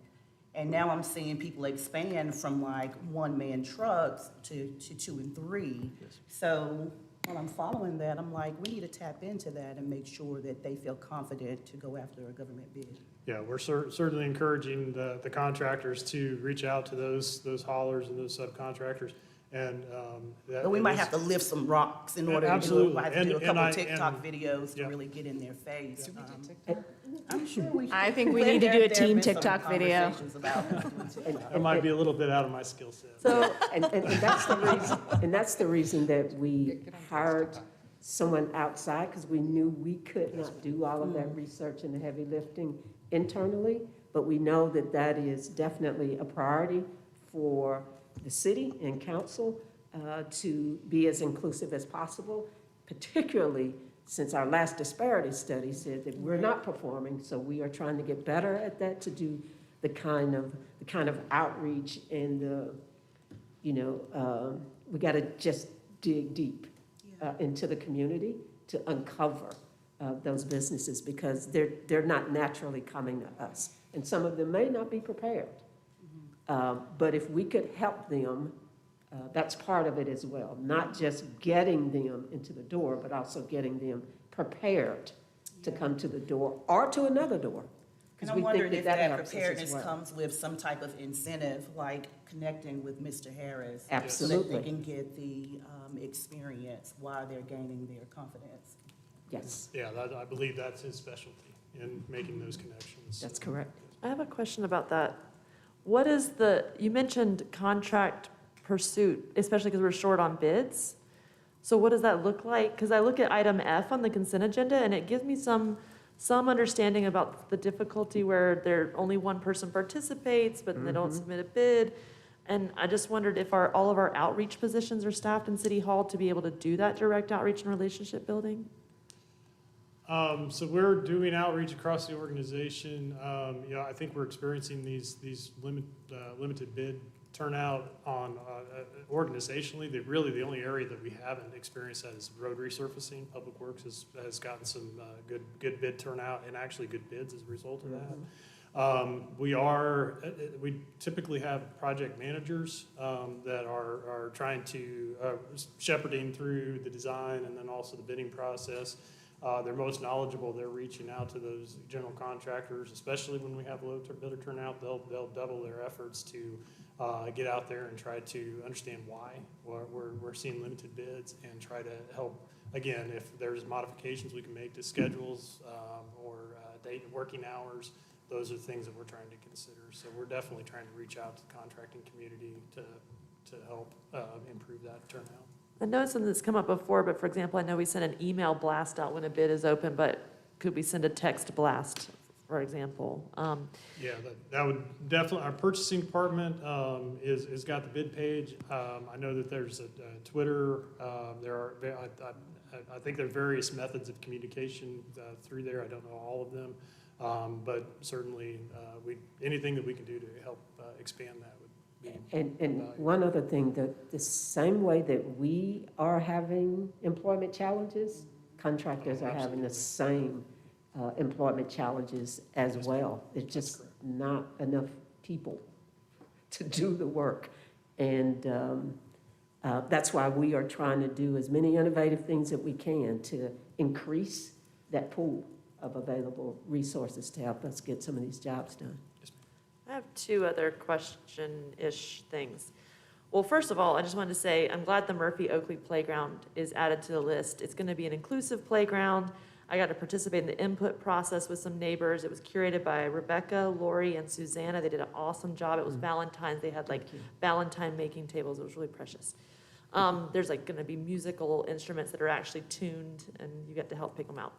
And now I'm seeing people expand from like one-man trucks to 2 and 3. So while I'm following that, I'm like, we need to tap into that and make sure that they feel confident to go after a government bid. Yeah, we're certainly encouraging the contractors to reach out to those haulers and those subcontractors. And But we might have to lift some rocks in order to do it. Absolutely. Might have to do a And couple I- TikTok videos to yeah. really get in their face. TikTok? I'm sure we should. I think we need to do a team TikTok video. Conversations about doing TikTok. It might be a little bit out of my skill set. So, And that's the reason that we Get on hired TikTok. someone outside, because we knew we could not do all of that research and the heavy lifting internally, but we know that that is definitely a priority for the city and council to be as inclusive as possible, particularly since our last disparity study said that we're not performing, so we are trying to get better at that, to do the kind of outreach and the, we got to just dig deep into the community to uncover those businesses, because they're not naturally coming to us, and some of them may not be prepared. But if we could help them, that's part of it as well, not just getting them into the door, but also getting them prepared to come to the door or to another door. And Because I'm we wondering think if that that helps us as preparedness well. comes with some type of incentive, like connecting with Mr. Harris. So that Absolutely. they can get the experience while they're gaining their confidence. Yes, Yeah, I believe that's his specialty, in making those connections. that's correct. I have a question about that. You mentioned contract pursuit, especially because we're short on bids. So what does that look like? Because I look at item F on the consent agenda, and it gives me some understanding about the difficulty where only one person participates, but they don't submit a bid. And I just wondered if all of our outreach positions are staffed in City Hall to be able to do that direct outreach and relationship building? So we're doing outreach across the organization. I think we're experiencing these limited bid turnout on organizationally. Really, the only area that we haven't experienced that is road resurfacing. Public Works has gotten some good bid turnout and actually good bids as a result of that. We typically have project managers that are trying to shepherding through the design and then also the bidding process. They're most knowledgeable. They're reaching out to those general contractors, especially when we have low bidder turnout. They'll double their efforts to get out there and try to understand why we're seeing limited bids and try to help. Again, if there's modifications we can make to schedules or working hours, those are things that we're trying to consider. So we're definitely trying to reach out to the contracting community to help improve that turnout. I know it's something that's come up before, but for example, I know we send an email blast out when a bid is open, but could we send a text blast, for example? Yeah, that would definitely, our purchasing department is got the bid page. I know that there's a Twitter, I think there are various methods of communication through there. I don't know all of them. But certainly, anything that we can do to help expand that would be. And one other thing, the same way that we are having employment challenges, contractors are having the same employment challenges as well. There's just not enough people to do the work. And that's why we are trying to do as many innovative things that we can to increase that pool of available resources to help us get some of these jobs done. I have two other question-ish things. Well, first of all, I just wanted to say I'm glad the Murphy Oakley Playground is added to the list. It's going to be an inclusive playground. I got to participate in the input process with some neighbors. It was curated by Rebecca, Lori, and Susanna. They did an awesome job. It was Valentine's. They had like Valentine making tables. It was really precious. There's like going to be musical instruments that are actually tuned, and you get to help pick them out.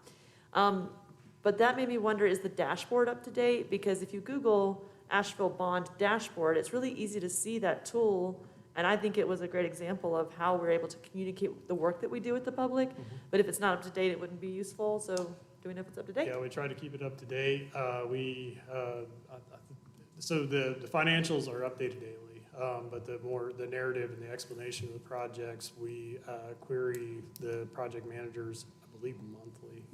But that made me wonder, is the dashboard up to date? Because if you Google Asheville Bond dashboard, it's really easy to see that tool. And I think it was a great example of how we're able to communicate the work that we do with the public. But if it's not up to date, it wouldn't be useful. So do we know if it's up to date? Yeah, we try to keep it up to date. So the financials are updated daily, but the narrative and the explanation of the projects, we query the project managers, I believe monthly,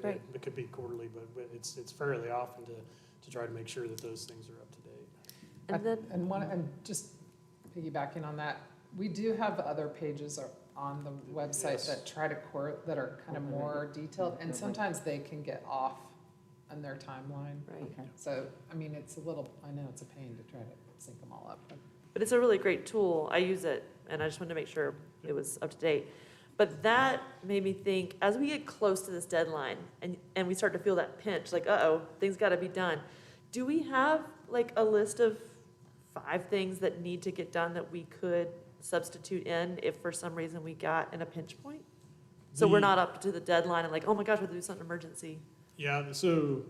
Great. It could be quarterly, but it's fairly often to try to make sure that those things are up to date. And then Just piggybacking on that, we do have other pages on the website Yes. that are kind of more detailed, and sometimes they can get off on their timeline. right. So, I mean, I know it's a pain to try to sync them all up. But it's a really great tool. I use it, and I just wanted to make sure it was up to date. But that made me think, as we get close to this deadline and we start to feel that pinch, like, uh-oh, things got to be done. Do we have like a list of 5 things that need to get done that we could substitute in if for some reason we got in a pinch point? So we're not up to the deadline and like, oh my gosh, we have to do something emergency. Yeah, so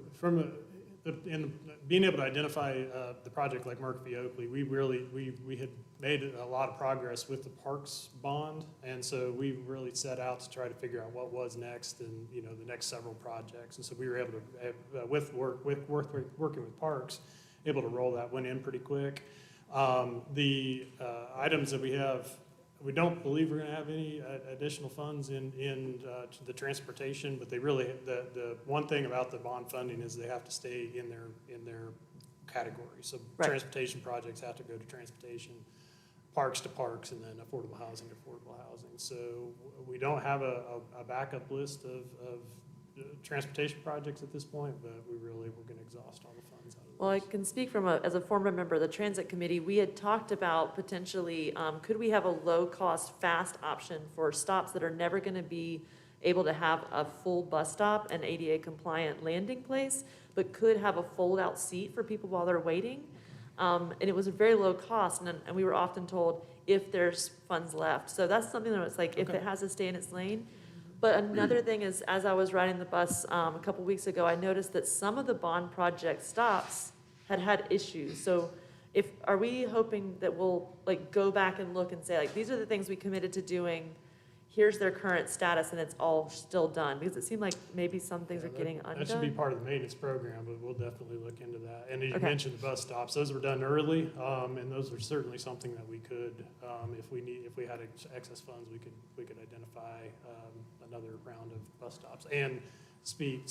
in being able to identify the project like Murphy Oakley, we had made a lot of progress with the parks bond, and so we really set out to try to figure out what was next and the next several projects, and so we were able to working with parks, able to roll that one in pretty quick. The items that we have. We don't believe we're going to have any additional funds in the transportation, but the one thing about the bond funding is they have to stay in their category. So Right. Transportation projects have to go to transportation, parks to parks, and then affordable housing to affordable housing. So we don't have a backup list of transportation projects at this point, but we're going to exhaust all the funds out of Well, I those. can speak from as a former member of the Transit Committee, we had talked about potentially, could we have a low-cost, fast option for stops that are never going to be able to have a full bus stop and ADA-compliant landing place, but could have a fold-out seat for people while they're waiting? And it was a very low cost, and we were often told if there's funds left. So that's something that was like, if it has to stay in its lane. But another thing is, as I was riding the bus a couple weeks ago, I noticed that some of the bond project stops had issues. So are we hoping that we'll like go back and look and say, like, these are the things we committed to doing, here's their current status, and it's all still done? Because it seemed like maybe some things are getting undone. That should be part of the maintenance program, but we'll definitely look into that. And as you Okay. mentioned, the bus stops, those were done early, and those are certainly something that we could, if we had excess funds, we could identify another round of bus stops and speed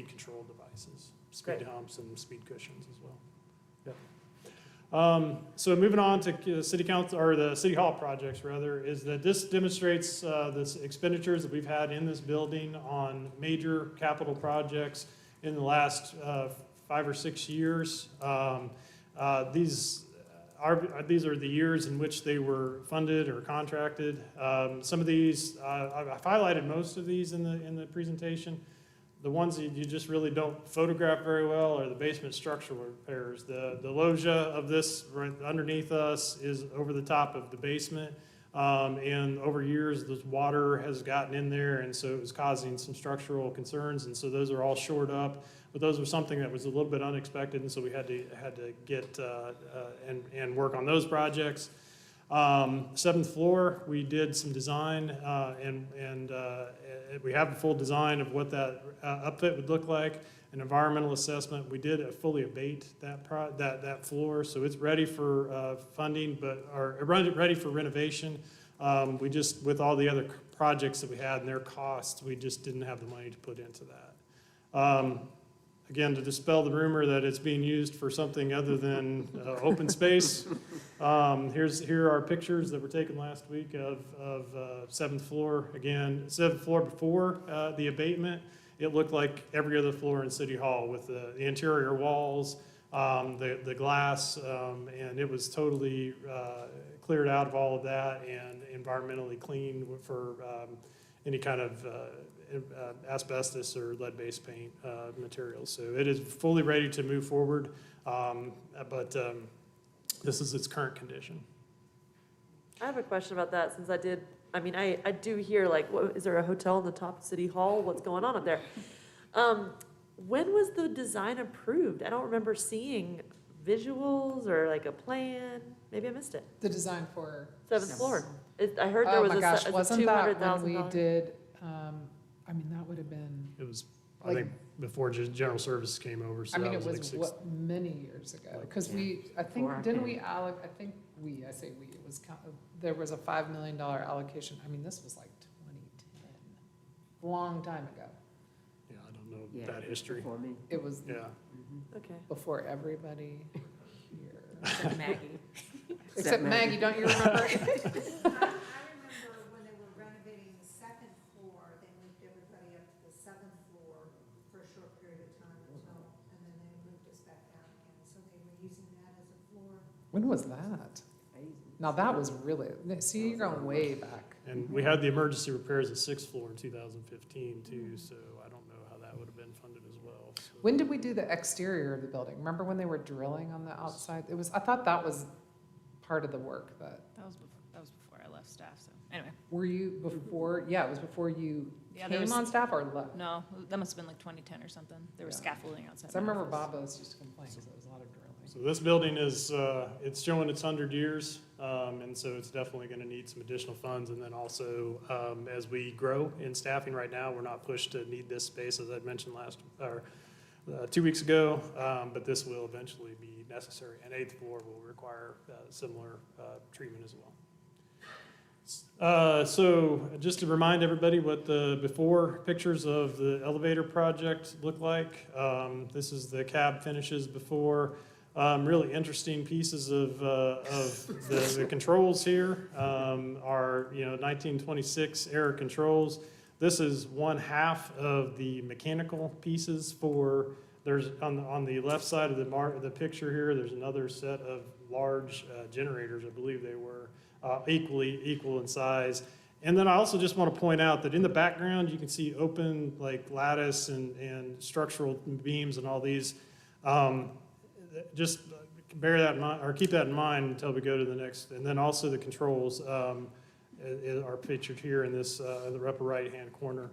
control devices. Great. humps and speed cushions as well. So moving on to city council, or the city hall projects rather, is that this demonstrates the expenditures that we've had in this building on major capital projects in the last 5 or 6 years. These are the years in which they were funded or contracted. Some of these, I've highlighted most of these in the presentation. The ones that you just really don't photograph very well are the basement structural repairs. The loggia of this right underneath us is over the top of the basement. And over years, this water has gotten in there, and so it was causing some structural concerns, and so those are all shored up. But those were something that was a little bit unexpected, and so we had to get and work on those projects. 7th floor, we did some design, and we have a full design of what that upfit would look like. An environmental assessment. We did fully abate that floor, so it's ready for funding, ready for renovation. We just, with all the other projects that we had and their costs, we just didn't have the money to put into that. Again, to dispel the rumor that it's being used for something other than open space, here are pictures that were taken last week of 7th floor. Again, 7th floor before the abatement, it looked like every other floor in City Hall with the interior walls, the glass, and it was totally cleared out of all of that and environmentally clean for any kind of asbestos or lead-based paint materials. So it is fully ready to move forward, but this is its current condition. I have a question about that since I do hear like, is there a hotel on the top of City Hall? What's going on up there? When was the design approved? I don't remember seeing visuals or like a plan. Maybe I missed it. The design for. 7th floor. I heard there was Oh my gosh, a wasn't that when we $200,000. did, that would have been, It was, I think, before general services came over, so that it was like was 6. many years ago. Because Before I didn't came. we I say we, it was, there was a $5 million allocation. This was like 2010, long time ago. Yeah, I don't know Yeah, that history. before me. It was Yeah. Okay. before everybody here. Except Maggie. Except Maggie, don't you remember? I remember when they were renovating the 2nd floor, they moved everybody up to the 7th floor for a short period of time and then they moved us back down again. So they were using that as a floor. When was that? Now that was really, see, you're going way back. And we had the emergency repairs at 6th floor in 2015 too, so I don't know how that would have been funded as well. So. When did we do the exterior of the building? Remember when they were drilling on the outside? I thought that was part of the work that, That was before I left staff, so, anyway. were you before, yeah, it was before you Yeah, there came was- on staff or left? No, that must have been like 2010 or something. There was Yeah. scaffolding outside. 'Cause I my remember office. Bobo's used to complain, because there was a lot of drilling. So this building is, it's showing its 100 years, and so it's definitely going to need some additional funds. And then also, as we grow in staffing right now, we're not pushed to need this space, as I mentioned 2 weeks ago, but this will eventually be necessary. And 8th floor will require similar treatment as well. So just to remind everybody what the before pictures of the elevator project look like. This is the cab finishes before. Really interesting pieces of the controls here are 1926 era controls. This is one half of the mechanical pieces for. There's on the left side of the picture here. There's another set of large generators. I believe they were equal in size. And then I also just want to point out that in the background you can see open like lattice and structural beams and all these. Just bear that in mind, or keep that in mind until we go to the next. And then also the controls are pictured here in this the upper right-hand corner.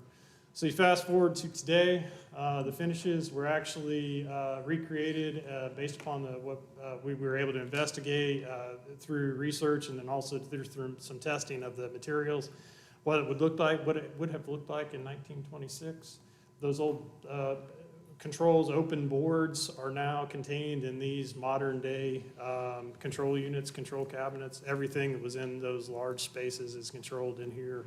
So you fast forward to today, the finishes were actually recreated based upon what we were able to investigate through research and then also through some testing of the materials, what it would look like, what it would have looked like in 1926. Those old controls, open boards are now contained in these modern day control units, control cabinets. Everything that was in those large spaces is controlled in here.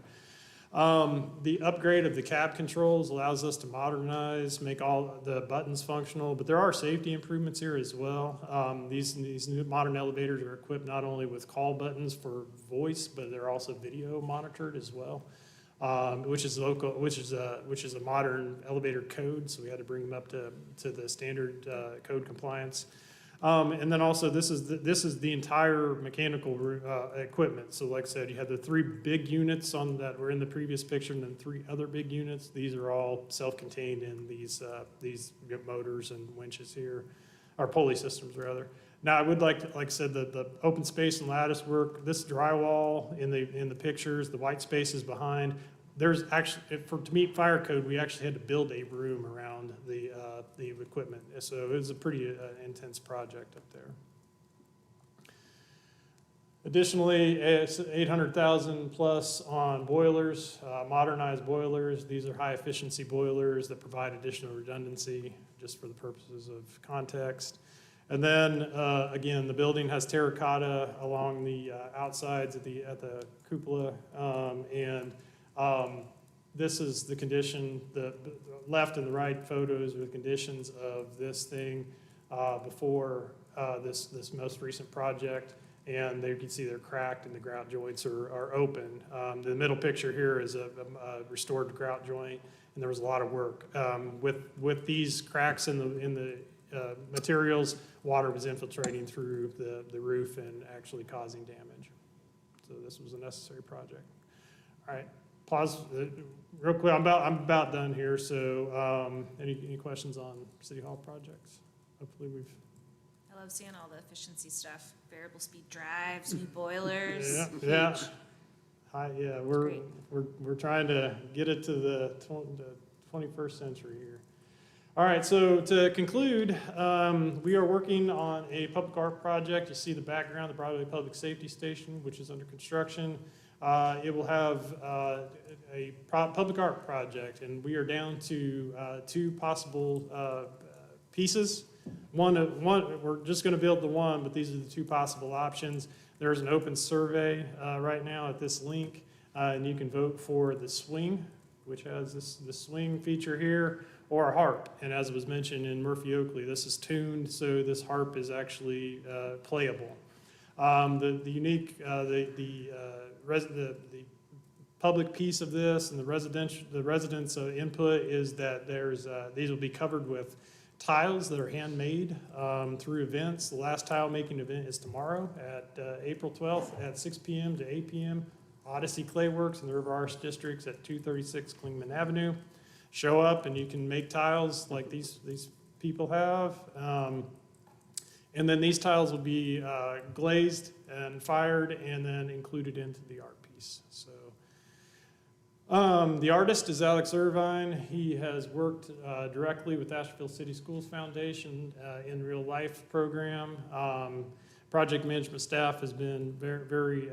The upgrade of the cab controls allows us to modernize, make all the buttons functional, but there are safety improvements here as well. These new modern elevators are equipped not only with call buttons for voice, but they're also video monitored as well, which is a modern elevator code. So we had to bring them up to the standard code compliance. And then also, this is the entire mechanical equipment. So like I said, you had the 3 big units that were in the previous picture, and then 3 other big units. These are all self-contained in these motors and winches here, or pulley systems rather. Now, I would like I said, the open space and lattice work, this drywall in the pictures, the white spaces behind. There's actually, to meet fire code, we actually had to build a room around the equipment. So it was a pretty intense project up there. Additionally, it's 800,000 plus on boilers, modernized boilers. These are high efficiency boilers that provide additional redundancy just for the purposes of context. And then again, the building has terracotta along the outsides at the cupola, this is the condition, the left and the right photos are the conditions of this thing before this most recent project. And there you can see they're cracked and the grout joints are open. The middle picture here is a restored grout joint, and there was a lot of work. With these cracks in the materials, water was infiltrating through the roof and actually causing damage. So this was a necessary project. All right. Pause real quick. I'm about done here. So, any questions on City Hall projects? Hopefully, we've. I love seeing all the efficiency stuff. Variable speed drives, new boilers. Yeah. Yeah. We're trying to get it to the 21st century here. All right. So to conclude, we are working on a public art project. You see the background, the Broadway Public Safety Station, which is under construction. It will have a public art project, and we are down to 2 possible pieces. One, we're just going to build the one, but these are the 2 possible options. There's an open survey right now at this link, and you can vote for the swing, which has the swing feature here, or a harp. And as was mentioned in Murphy Oakley, this is tuned, so this harp is actually playable. The unique, the public piece of this and the residents' input is that these will be covered with tiles that are handmade through events. The last tile making event is tomorrow at April 12th at 6 p.m. to 8 p.m. Odyssey Clayworks in the River Arch Districts at 236 Klingman Avenue. Show up and you can make tiles like these people have. And then these tiles will be glazed and fired and then included into the art piece. So the artist is Alex Irvine. He has worked directly with Asheville City Schools Foundation in real life program. Project management staff has been very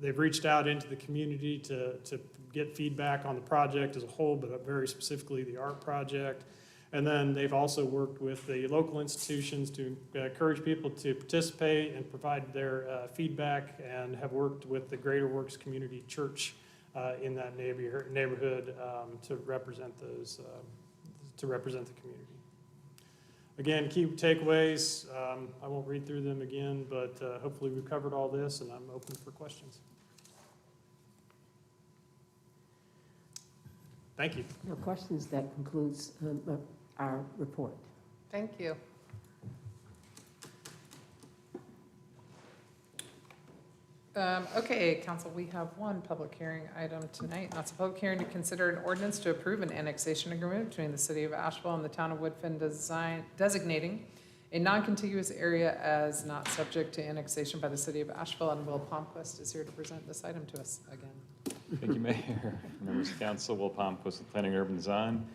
they've reached out into the community to get feedback on the project as a whole, but very specifically the art project. And then they've also worked with the local institutions to encourage people to participate and provide their feedback, and have worked with the Greater Works Community Church in that neighborhood to represent those, to represent the community. Again, key takeaways. I won't read through them again, but hopefully we've covered all this, and I'm open for questions. Thank you. No questions. That concludes our report. Thank you. Okay, council, we have one public hearing item tonight. That's a public hearing to consider an ordinance to approve an annexation agreement between the city of Asheville and the town of Woodfin, designating a non-contiguous area as not subject to annexation by the city of Asheville. And Will Palmquist is here to present this item to us again. Thank you, Mayor. Members of Council, Will Palmquist with Planning and Urban Design.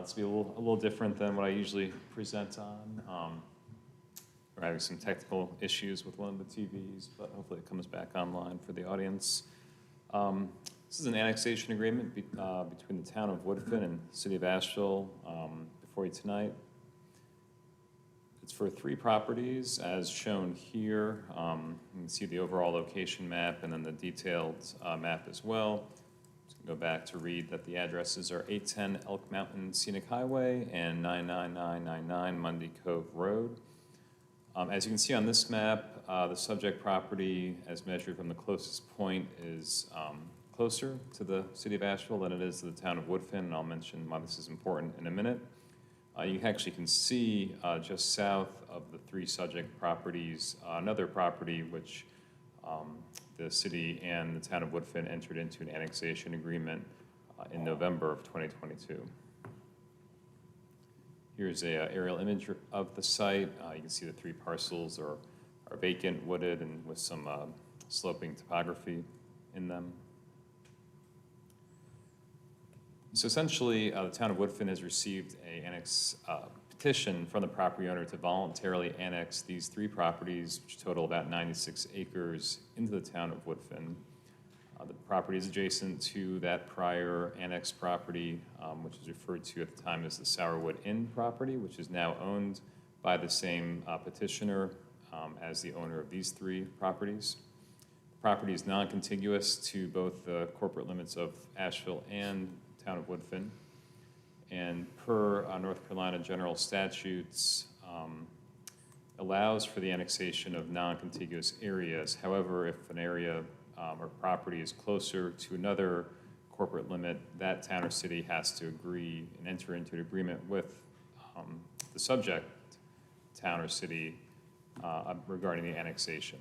This will be a little different than what I usually present on. We're having some technical issues with one of the TVs, but hopefully it comes back online for the audience. This is an annexation agreement between the town of Woodfin and the city of Asheville before you tonight. It's for 3 properties as shown here. You can see the overall location map and then the detailed map as well. Just go back to read that the addresses are 810 Elk Mountain Scenic Highway and 99999 Mundy Cove Road. As you can see on this map, the subject property, as measured from the closest point, is closer to the city of Asheville than it is to the town of Woodfin, and I'll mention why this is important in a minute. You actually can see just south of the three subject properties, another property which the city and the town of Woodfin entered into an annexation agreement in November of 2022. Here's a aerial image of the site. You can see the three parcels are vacant, wooded, and with some sloping topography in them. So essentially, the town of Woodfin has received a petition from the property owner to voluntarily annex these three properties, which total about 96 acres, into the town of Woodfin. The property is adjacent to that prior annexed property, which is referred to at the time as the Sourwood Inn property, which is now owned by the same petitioner as the owner of these three properties. The property is non-contiguous to both the corporate limits of Asheville and town of Woodfin, and per North Carolina general statutes allows for the annexation of non-contiguous areas. However, if an area or property is closer to another corporate limit, that town or city has to agree and enter into an agreement with the subject town or city regarding the annexation.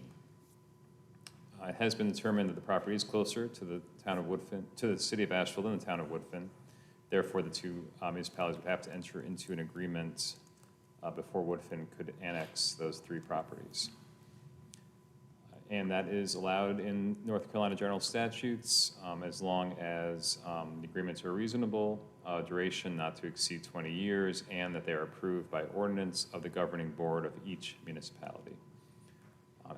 It has been determined that the property is closer to the town of Woodfin, to the city of Asheville than the town of Woodfin. Therefore, the two municipalities would have to enter into an agreement before Woodfin could annex those three properties. And that is allowed in North Carolina general statutes as long as the agreements are reasonable, duration not to exceed 20 years, and that they are approved by ordinance of the governing board of each municipality.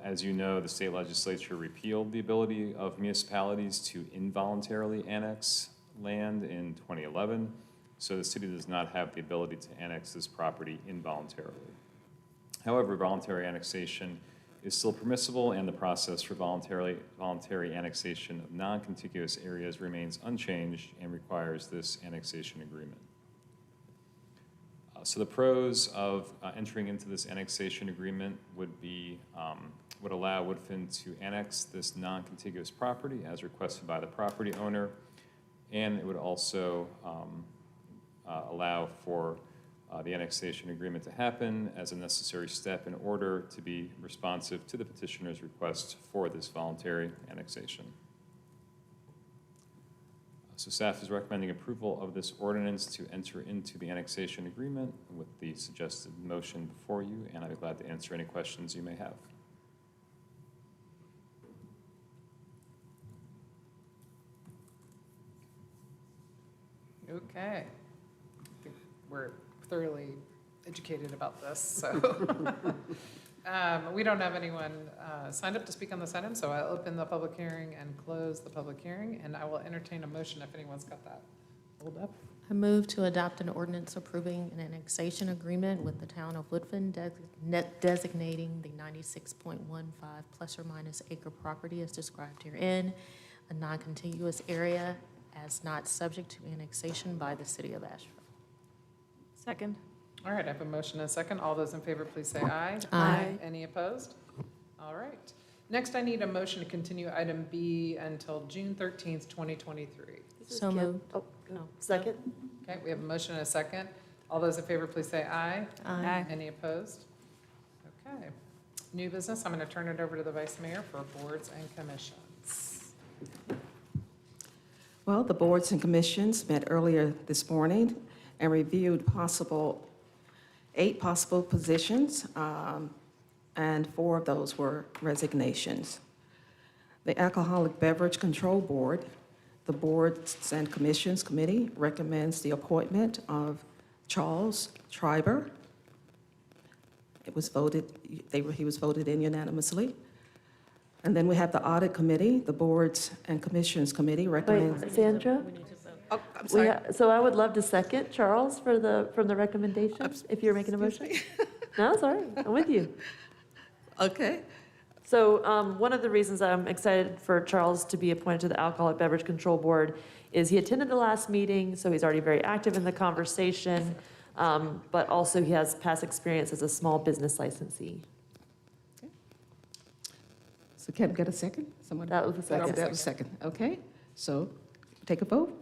As you know, the state legislature repealed the ability of municipalities to involuntarily annex land in 2011, so the city does not have the ability to annex this property involuntarily. However, voluntary annexation is still permissible, and the process for voluntary annexation of non-contiguous areas remains unchanged and requires this annexation agreement. So the pros of entering into this annexation agreement would be, would allow Woodfin to annex this non-contiguous property as requested by the property owner, and it would also allow for the annexation agreement to happen as a necessary step in order to be responsive to the petitioner's request for this voluntary annexation. So staff is recommending approval of this ordinance to enter into the annexation agreement with the suggested motion before you, and I'd be glad to answer any questions you may have. Okay. I think we're thoroughly educated about this, so. We don't have anyone signed up to speak on this item, so I'll open the public hearing and close the public hearing, and I will entertain a motion if anyone's got that. Hold up. I move to adopt an ordinance approving an annexation agreement with the town of Woodfin designating the 96.15 plus or minus acre property as described herein, a non-contiguous area as not subject to annexation by the city of Asheville. Second. All right, I have a motion and a second. All those in favor, please say aye. Aye. Any opposed? All right. Next, I need a motion to continue item B until June 13th, 2023. So moved. Oh, No. second? Okay, we have a motion and a second. All those in favor, please say aye. Aye. Any opposed? Okay. New business, I'm going to turn it over to the vice mayor for boards and commissions. Well, the boards and commissions met earlier this morning and reviewed 8 possible positions, and 4 of those were resignations. The Alcoholic Beverage Control Board, the Boards and Commissions Committee recommends the appointment of Charles Schreiber. It was voted, he was voted in unanimously. And then we have the Audit Committee, the Boards and Commissions Committee recommends. Wait, Sandra? We need to vote. Oh, I'm sorry. So I would love to second Charles from the recommendation, if you're making a motion. No, it's all right, I'm with you. Okay. So one of the reasons I'm excited for Charles to be appointed to the Alcoholic Beverage Control Board is he attended the last meeting, so he's already very active in the conversation, but also he has past experience as a small business licensee. So can I get a second? Someone? That was the second. That was second, okay. So take a vote.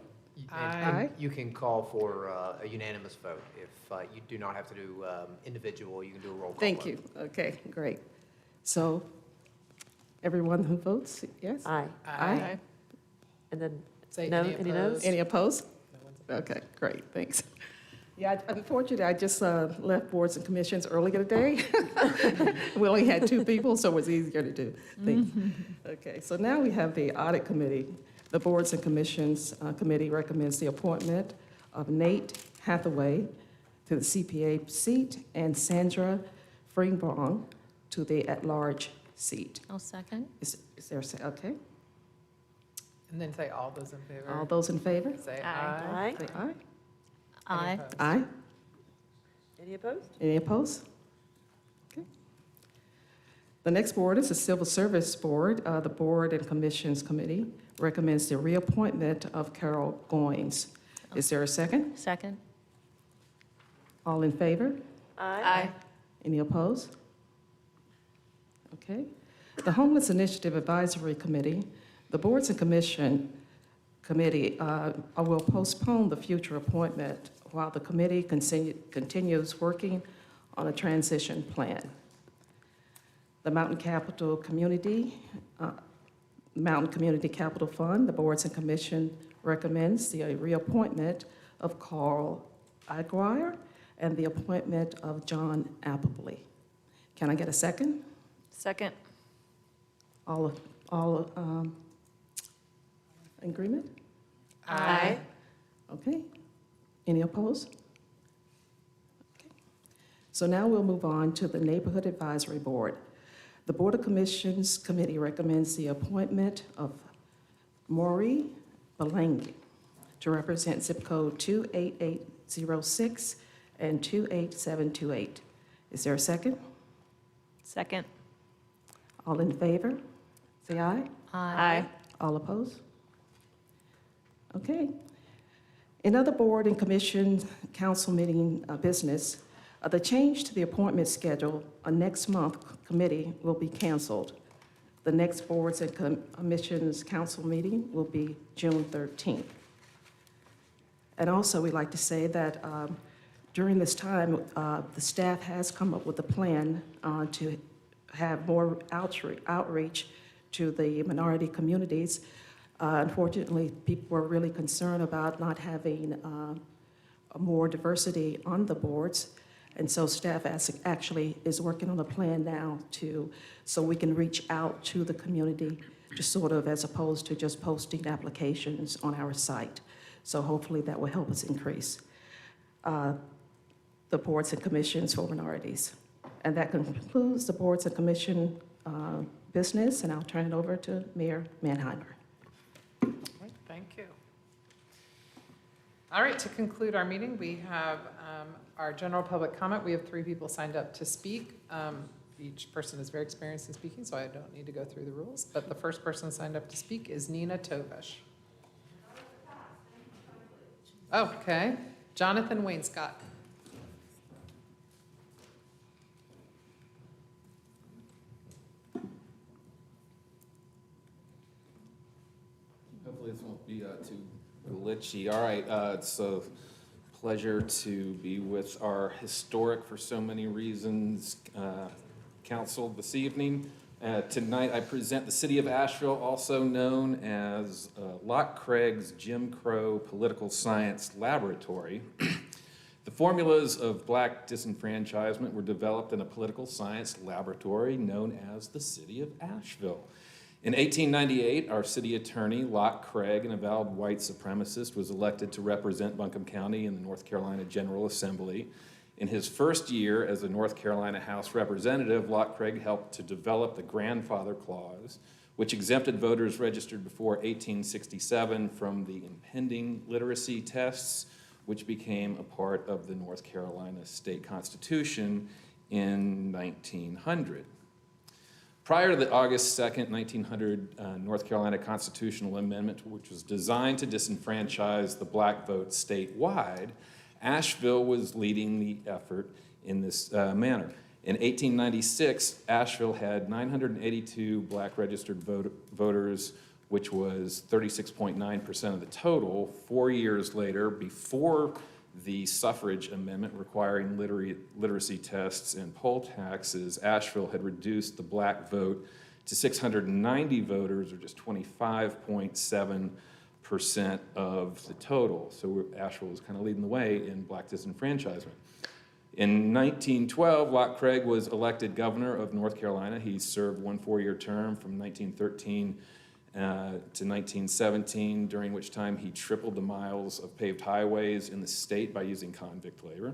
Aye. You can call for a unanimous vote. If you do not have to do individual, you can do a roll call Thank vote. you, okay, great. So everyone who votes, yes? Aye. Aye. And then, Say no, any any opposed? noes? Any opposed? No one's opposed. Okay, great, thanks. Yeah, unfortunately, I just left boards and commissions earlier today. We only had 2 people, so it was easier to do things. Okay, so now we have the audit committee. The boards and commissions committee recommends the appointment of Nate Hathaway to the CPA seat and Sandra Fringbaum to the at-large seat. I'll second. Is there, okay? And then say all those in favor. All those in favor? Say Aye. aye. Aye. Say aye. Aye. Any opposed? Aye. Any opposed? Any opposed? Okay. The next board is the Civil Service Board. The Board and Commissions Committee recommends the reappointment of Carol Goins. Is there a second? Second. All in favor? Aye. Any opposed? Okay. The Homeless Initiative Advisory Committee, the Boards and Committee will postpone the future appointment while the committee continues working on a transition plan. The Mountain Community Capital Fund, the Boards and Commission recommends the reappointment of Carl Aguirre and the appointment of John Appleby. Can I get a second? Second. All in agreement? Aye. Okay. Any opposed? Okay. So now we'll move on to the Neighborhood Advisory Board. The Board of Commissions Committee recommends the appointment of Maury Belangi to represent zip code 28806 and 28728. Is there a second? Second. All in favor? Say aye. Aye. All opposed? Okay. In other board and commission council meeting business, the change to the appointment schedule, next month committee will be canceled. The next boards and commissions council meeting will be June 13th. And also, we'd like to say that during this time, the staff has come up with a plan to have more outreach to the minority communities. Unfortunately, people were really concerned about not having more diversity on the boards. And so staff actually is working on a plan now so we can reach out to the community, just sort of as opposed to just posting applications on our site. So hopefully that will help us increase the boards and commissions for minorities. And that concludes the boards and commission business, and I'll turn it over to Mayor Manheimer. Okay, thank you. All right, to conclude our meeting, we have our general public comment. We have 3 people signed up to speak. Each person is very experienced in speaking, so I don't need to go through the rules. But the first person signed up to speak is Nina Tovish. Okay, Jonathan Wainscott. Hopefully this won't be too glitchy. All right, it's a pleasure to be with our historic, for so many reasons, council this evening. Tonight I present the City of Asheville, also known as Locke Craig's Jim Crow Political Science Laboratory. The formulas of black disenfranchisement were developed in a political science laboratory known as the City of Asheville. In 1898, our city attorney, Locke Craig, an avowed white supremacist, was elected to represent Buncombe County in the North Carolina General Assembly. In his first year as a North Carolina House representative, Locke Craig helped to develop the Grandfather Clause, which exempted voters registered before 1867 from the impending literacy tests, which became a part of the North Carolina state constitution in 1900. Prior to the August 2nd, 1900 North Carolina constitutional amendment, which was designed to disenfranchise the black vote statewide, Asheville was leading the effort in this manner. In 1896, Asheville had 982 black registered voters, which was 36.9% of the total. 4 years later, before the suffrage amendment requiring literacy tests and poll taxes, Asheville had reduced the black vote to 690 voters, or just 25.7% of the total. So Asheville was kind of leading the way in black disenfranchisement. In 1912, Locke Craig was elected governor of North Carolina. He served one 4-year term from 1913 to 1917, during which time he tripled the miles of paved highways in the state by using convict labor.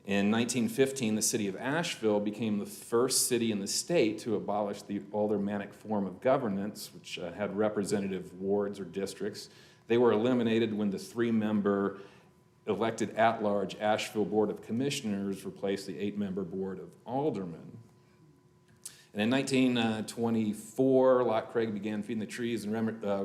In 1915, the city of Asheville became the first city in the state to abolish the aldermanic form of governance, which had representative wards or districts. They were eliminated when the 3-member elected at-large Asheville Board of Commissioners replaced the 8-member Board of Aldermen. And in 1924, Locke Craig began feeding the trees in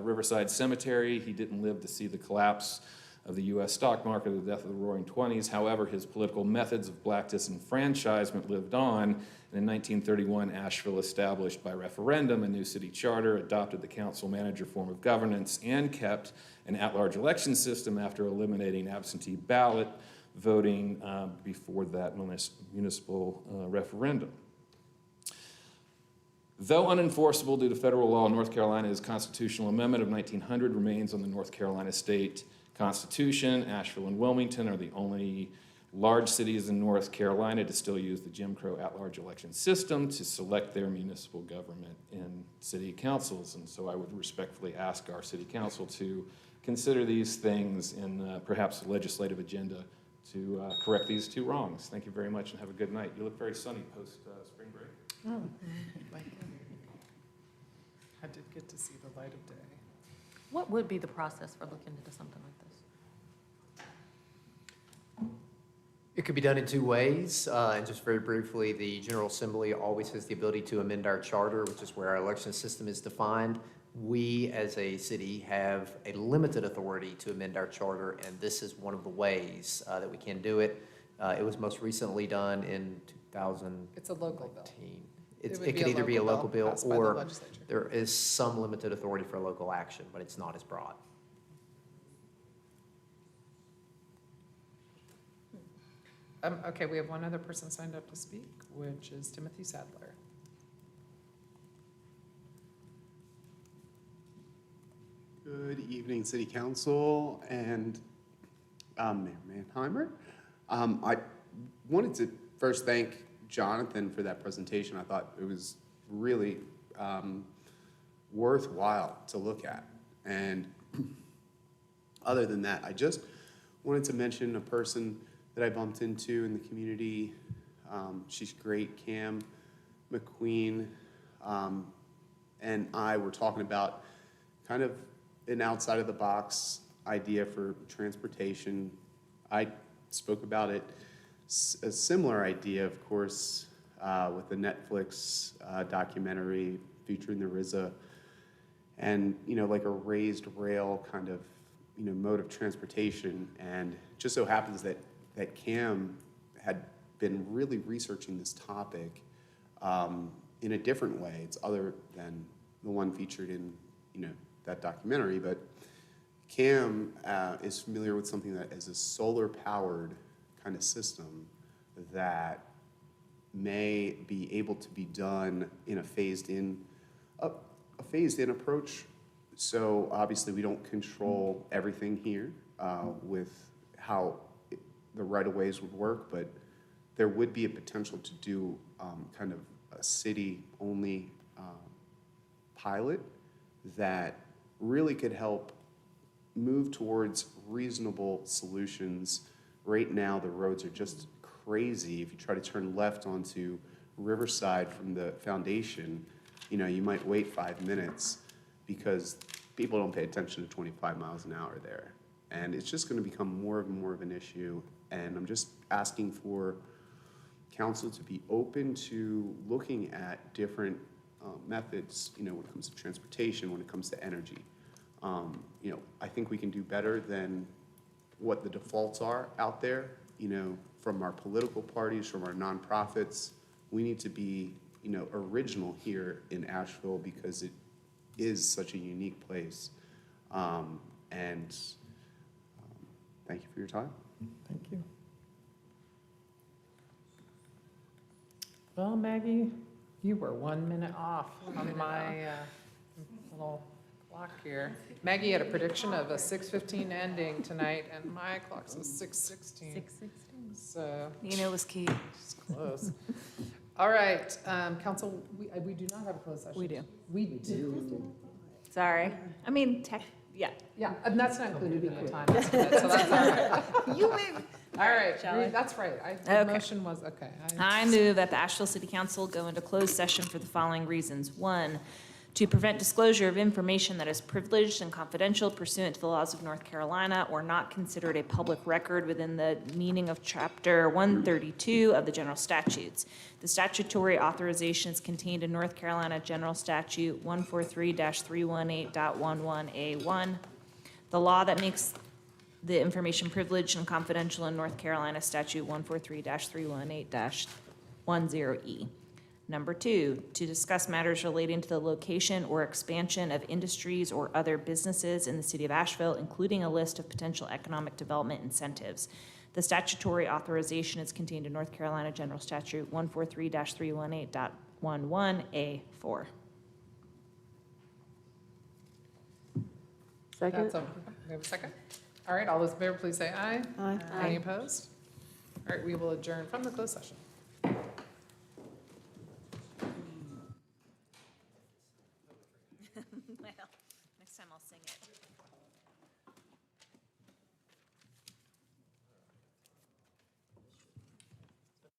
Riverside Cemetery. He didn't live to see the collapse of the U.S. stock market or the death of the Roaring Twenties. However, his political methods of black disenfranchisement lived on. And in 1931, Asheville established by referendum a new city charter, adopted the council-manager form of governance, and kept an at-large election system after eliminating absentee ballot voting before that municipal referendum. Though unenforceable due to federal law, North Carolina's constitutional amendment of 1900 remains on the North Carolina state constitution. Asheville and Wilmington are the only large cities in North Carolina to still use the Jim Crow at-large election system to select their municipal government and city councils. And so I would respectfully ask our city council to consider these things in perhaps a legislative agenda to correct these two wrongs. Thank you very much and have a good night. You look very sunny post spring break. Oh, like it. I did get to see the light of day. What would be the process for looking into something like this? It could be done in two ways. And just very briefly, the General Assembly always has the ability to amend our charter, which is where our election system is defined. We, as a city, have a limited authority to amend our charter, and this is one of the ways that we can do it. It was most recently done in 2019. It's a local bill. It could either be a local bill passed by the or legislature. there is some limited authority for local action, but it's not as broad. Okay, we have one other person signed up to speak, which is Timothy Sadler. Good evening, City Council and Mayor Manheimer. I wanted to first thank Jonathan for that presentation. I thought it was really worthwhile to look at. And other than that, I just wanted to mention a person that I bumped into in the community. She's great, Cam McQueen, and I were talking about kind of an outside of the box idea for transportation. I spoke about it, a similar idea, of course, with the Netflix documentary featuring the RZA, and like a raised rail kind of mode of transportation. And just so happens that Cam had been really researching this topic in a different way. It's other than the one featured in that documentary, but Cam is familiar with something that is a solar-powered kind of system that may be able to be done in a phased-in approach. So obviously we don't control everything here with how the right-of-ways would work, but there would be a potential to do kind of a city-only pilot that really could help move towards reasonable solutions. Right now, the roads are just crazy. If you try to turn left onto Riverside from the foundation, you might wait 5 minutes because people don't pay attention to 25 miles an hour there. And it's just going to become more and more of an issue. And I'm just asking for council to be open to looking at different methods, you know, when it comes to transportation, when it comes to energy. You know, I think we can do better than what the defaults are out there, you know, from our political parties, from our nonprofits. We need to be, you know, original here in Asheville because it is such a unique place. Thank you for your time. Thank you. Well, Maggie, you were 1 minute off on my little clock here. Maggie had a prediction of a 6:15 ending tonight, and my clock says 6:16. 6:16. So Nina was key. it's close. All right, council, we do not have a closed session. We do. We do. Sorry. I mean, yeah. Yeah, and that's not included in the time estimate, so that's all right. You made. All right, Shall I? that's right. The Okay. motion was, okay. I move that the Asheville City Council go into closed session for the following reasons. One, to prevent disclosure of information that is privileged and confidential pursuant to the laws of North Carolina or not considered a public record within the meaning of Chapter 132 of the General Statutes. The statutory authorization is contained in North Carolina General Statute 143-318.11A1. The law that makes the information privileged and confidential in North Carolina Statute 143-318-10E. Number two, to discuss matters relating to the location or expansion of industries or other businesses in the city of Asheville, including a list of potential economic development incentives. The statutory authorization is contained in North Carolina General Statute 143-318.11A4. Second? We have a second? All right, all those in favor, please say aye. Aye. Any opposed? All right, we will adjourn from the closed session.